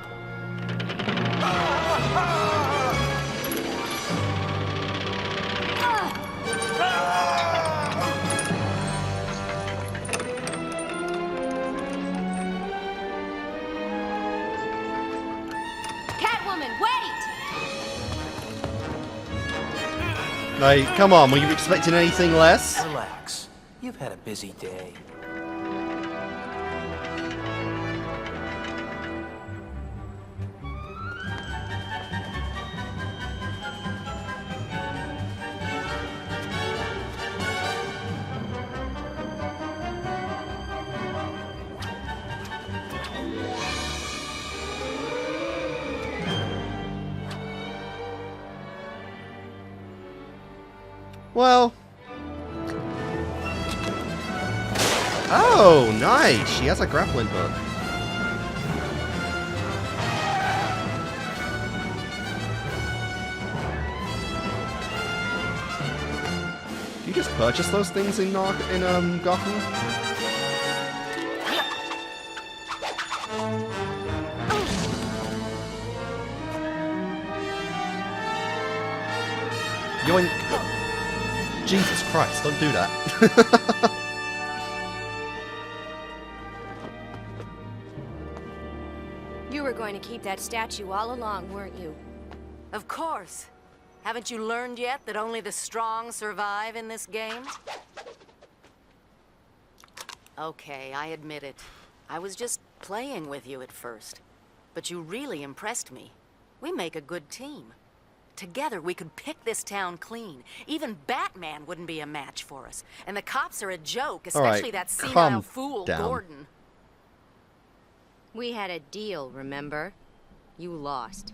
Catwoman, wait! Like, come on, were you expecting anything less? Relax. You've had a busy day. Well. Oh, nice. She has a grappling hook. You just purchase those things in Gotham? Yoink! Jesus Christ! Don't do that. You were going to keep that statue all along, weren't you? Of course. Haven't you learned yet that only the strong survive in this game? Okay, I admit it. I was just playing with you at first. But you really impressed me. We make a good team. Together, we could pick this town clean. Even Batman wouldn't be a match for us. And the cops are a joke, especially that senile fool, Gordon. We had a deal, remember? You lost.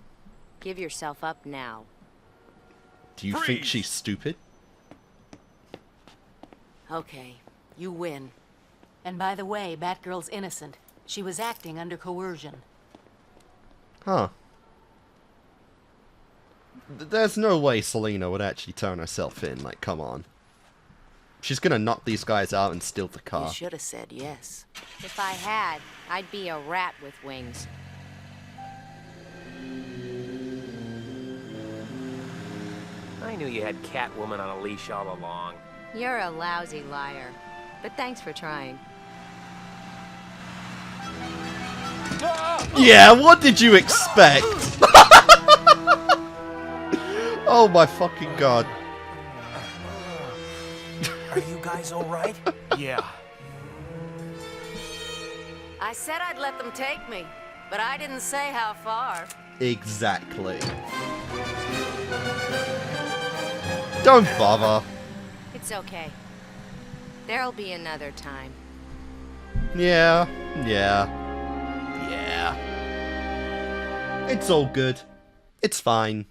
Give yourself up now. Do you think she's stupid? Okay, you win. And by the way, Batgirl's innocent. She was acting under coercion. Huh. There's no way Selina would actually turn herself in, like, come on. She's gonna knock these guys out and steal the car. You should have said yes. If I had, I'd be a rat with wings. I knew you had Catwoman on a leash all along. You're a lousy liar. But thanks for trying. Yeah, what did you expect? Oh my fucking god. Are you guys alright? Yeah. I said I'd let them take me, but I didn't say how far. Exactly. Don't bother. It's okay. There'll be another time. Yeah. It's all good. It's fine.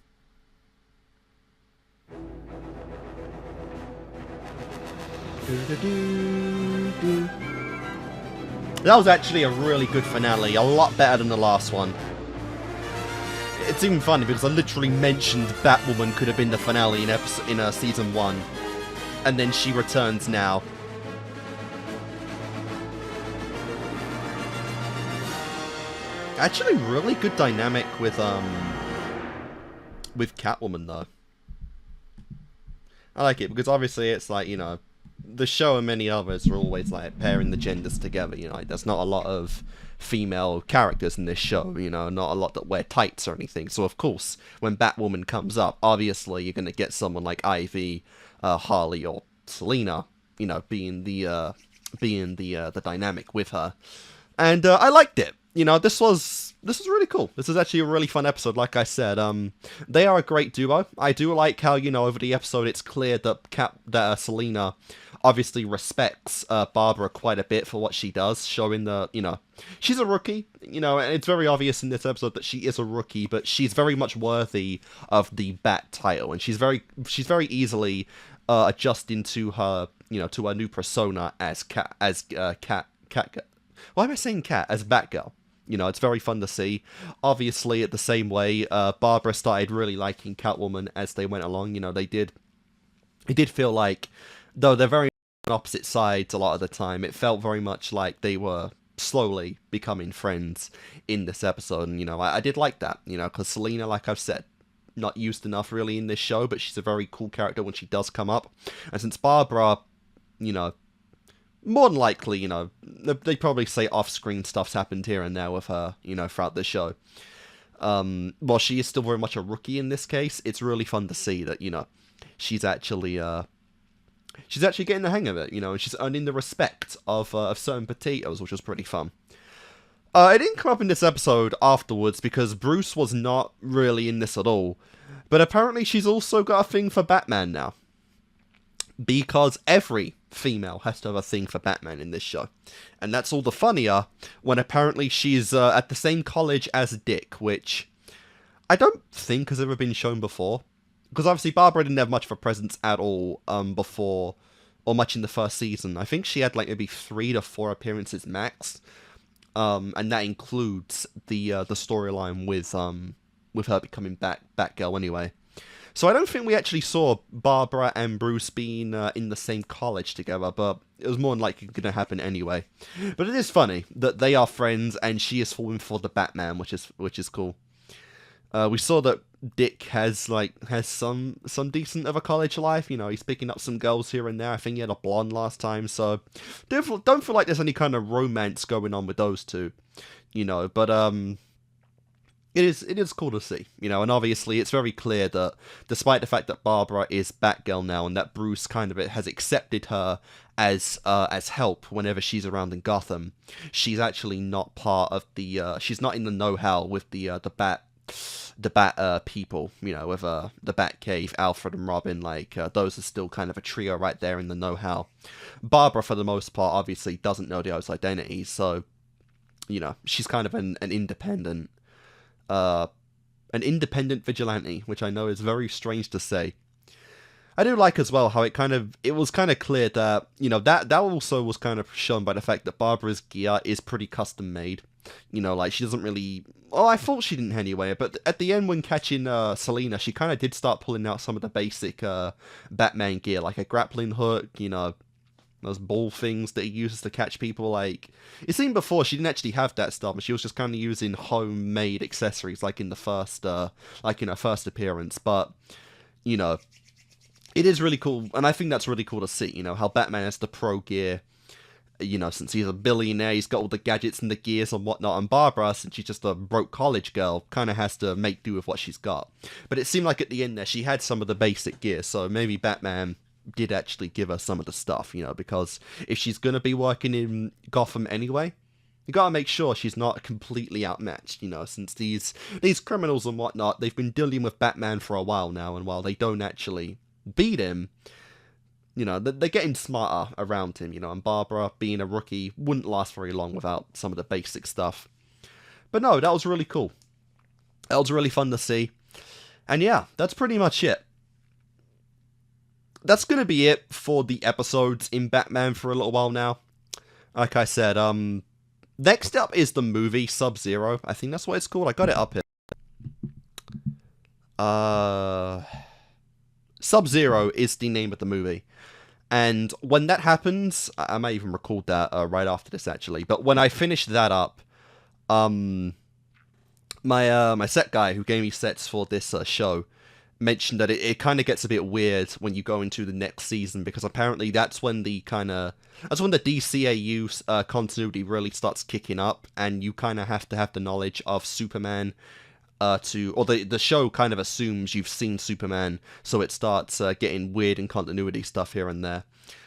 That was actually a really good finale, a lot better than the last one. It's even funny because I literally mentioned Batwoman could have been the finale in season 1, and then she returns now. Actually, really good dynamic with Catwoman though. I like it because obviously it's like, you know, the show and many others are always like pairing the genders together, you know, like, there's not a lot of female characters in this show, you know, not a lot that wear tights or anything. So of course, when Batwoman comes up, obviously you're gonna get someone like Ivy, Harley, or Selina, you know, being the dynamic with her, and I liked it. You know, this was really cool. This is actually a really fun episode, like I said. They are a great duo. I do like how, you know, over the episode it's clear that Selina obviously respects Barbara quite a bit for what she does, showing that, you know, she's a rookie, you know, and it's very obvious in this episode that she is a rookie, but she's very much worthy of the Bat title, and she's very easily adjusting to her, you know, to her new persona as Cat. Why am I saying Cat? As Batgirl. You know, it's very fun to see. Obviously, at the same way, Barbara started really liking Catwoman as they went along. You know, it did feel like, though they're very on opposite sides a lot of the time, it felt very much like they were slowly becoming friends in this episode. And, you know, I did like that, you know, because Selina, like I've said, not used enough really in this show, but she's a very cool character when she does come up. And since Barbara, you know, more than likely, you know, they probably say off-screen stuff's happened here and there with her, you know, throughout the show. While she is still very much a rookie in this case, it's really fun to see that, you know, she's actually getting the hang of it, you know, and she's earning the respect of certain potatoes, which was pretty fun. It didn't come up in this episode afterwards because Bruce was not really in this at all, but apparently she's also got a thing for Batman now. Because every female has to have a thing for Batman in this show. And that's all the funnier when apparently she's at the same college as Dick, which I don't think has ever been shown before. Because obviously Barbara didn't have much of a presence at all before, or much in the first season. I think she had like maybe 3 to 4 appearances max. And that includes the storyline with her becoming Batgirl anyway. So I don't think we actually saw Barbara and Bruce being in the same college together, but it was more than likely going to happen anyway. But it is funny that they are friends, and she is falling for the Batman, which is cool. We saw that Dick has some decent of a college life. You know, he's picking up some girls here and there. I think he had a blonde last time, so don't feel like there's any kind of romance going on with those two. You know, but it is cool to see, you know, and obviously it's very clear that despite the fact that Barbara is Batgirl now and that Bruce kind of has accepted her as help whenever she's around in Gotham, she's actually not part of the she's not in the know-how with the Bat people, you know, with the Batcave, Alfred and Robin. Those are still kind of a trio right there in the know-how. Barbara, for the most part, obviously doesn't know the other's identity, so, you know, she's kind of an independent vigilante, which I know is very strange to say. I do like as well how it was kind of clear that, you know, that also was kind of shown by the fact that Barbara's gear is pretty custom made. You know, like, she doesn't really... Well, I thought she didn't anyway, but at the end when catching Selina, she kind of did start pulling out some of the basic Batman gear, like a grappling hook, you know, those ball things that he uses to catch people. Like, it seemed before she didn't actually have that stuff, and she was just kind of using homemade accessories, like in the first, her first appearance. But, you know, it is really cool, and I think that's really cool to see, you know, how Batman has the pro gear, you know, since he's a billionaire, he's got all the gadgets and the gears and whatnot, and Barbara, since she's just a broke college girl, kind of has to make do with what she's got. But it seemed like at the end there, she had some of the basic gear, so maybe Batman did actually give her some of the stuff, you know, because if she's going to be working in Gotham anyway, you gotta make sure she's not completely outmatched, you know, since these criminals and whatnot, they've been dealing with Batman for a while now, and while they don't actually beat him, you know, they're getting smarter around him, you know, and Barbara, being a rookie, wouldn't last very long without some of the basic stuff. But no, that was really cool. That was really fun to see. And yeah, that's pretty much it. That's going to be it for the episodes in Batman for a little while now. Like I said, next up is the movie Sub-Zero. I think that's what it's called. I got it up here. Sub-Zero is the name of the movie. And when that happens, I might even record that right after this, actually. But when I finish that up, my set guy who gave me sets for this show mentioned that it kind of gets a bit weird when you go into the next season, because apparently that's when the DCAU continuity really starts kicking up, and you kind of have to have the knowledge of Superman the show kind of assumes you've seen Superman, so it starts getting weird in continuity stuff here and there.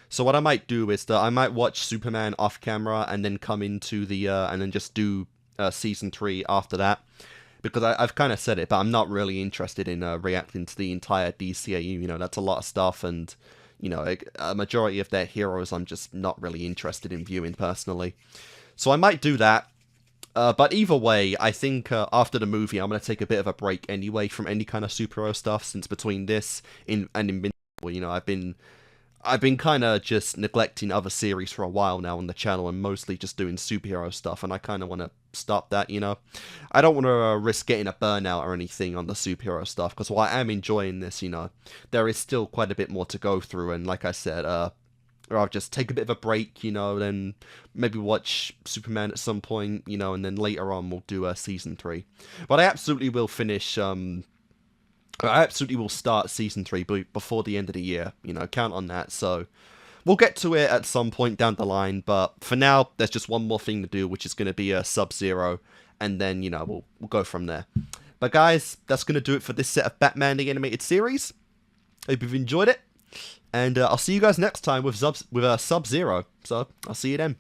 So what I might do is that I might watch Superman off camera and then come into the and then just do season 3 after that, because I've kind of said it, but I'm not really interested in reacting to the entire DCAU. You know, that's a lot of stuff, and you know, a majority of their heroes I'm just not really interested in viewing personally. So I might do that. But either way, I think after the movie, I'm going to take a bit of a break anyway from any kind of superhero stuff, since between this and Invincible, you know, I've been kind of just neglecting other series for a while now on the channel, and mostly just doing superhero stuff, and I kind of want to stop that, you know. I don't want to risk getting a burnout or anything on the superhero stuff, because while I am enjoying this, you know, there is still quite a bit more to go through, and like I said, or I'll just take a bit of a break, you know, then maybe watch Superman at some point, you know, and then later on we'll do season 3. But I absolutely will finish, I absolutely will start season 3 before the end of the year, you know, count on that. So we'll get to it at some point down the line, but for now, there's just one more thing to do, which is going to be a Sub-Zero, and then, you know, we'll go from there. But guys, that's going to do it for this set of Batman the Animated Series. Hope you've enjoyed it. And I'll see you guys next time with Sub-Zero. So, I'll see you then.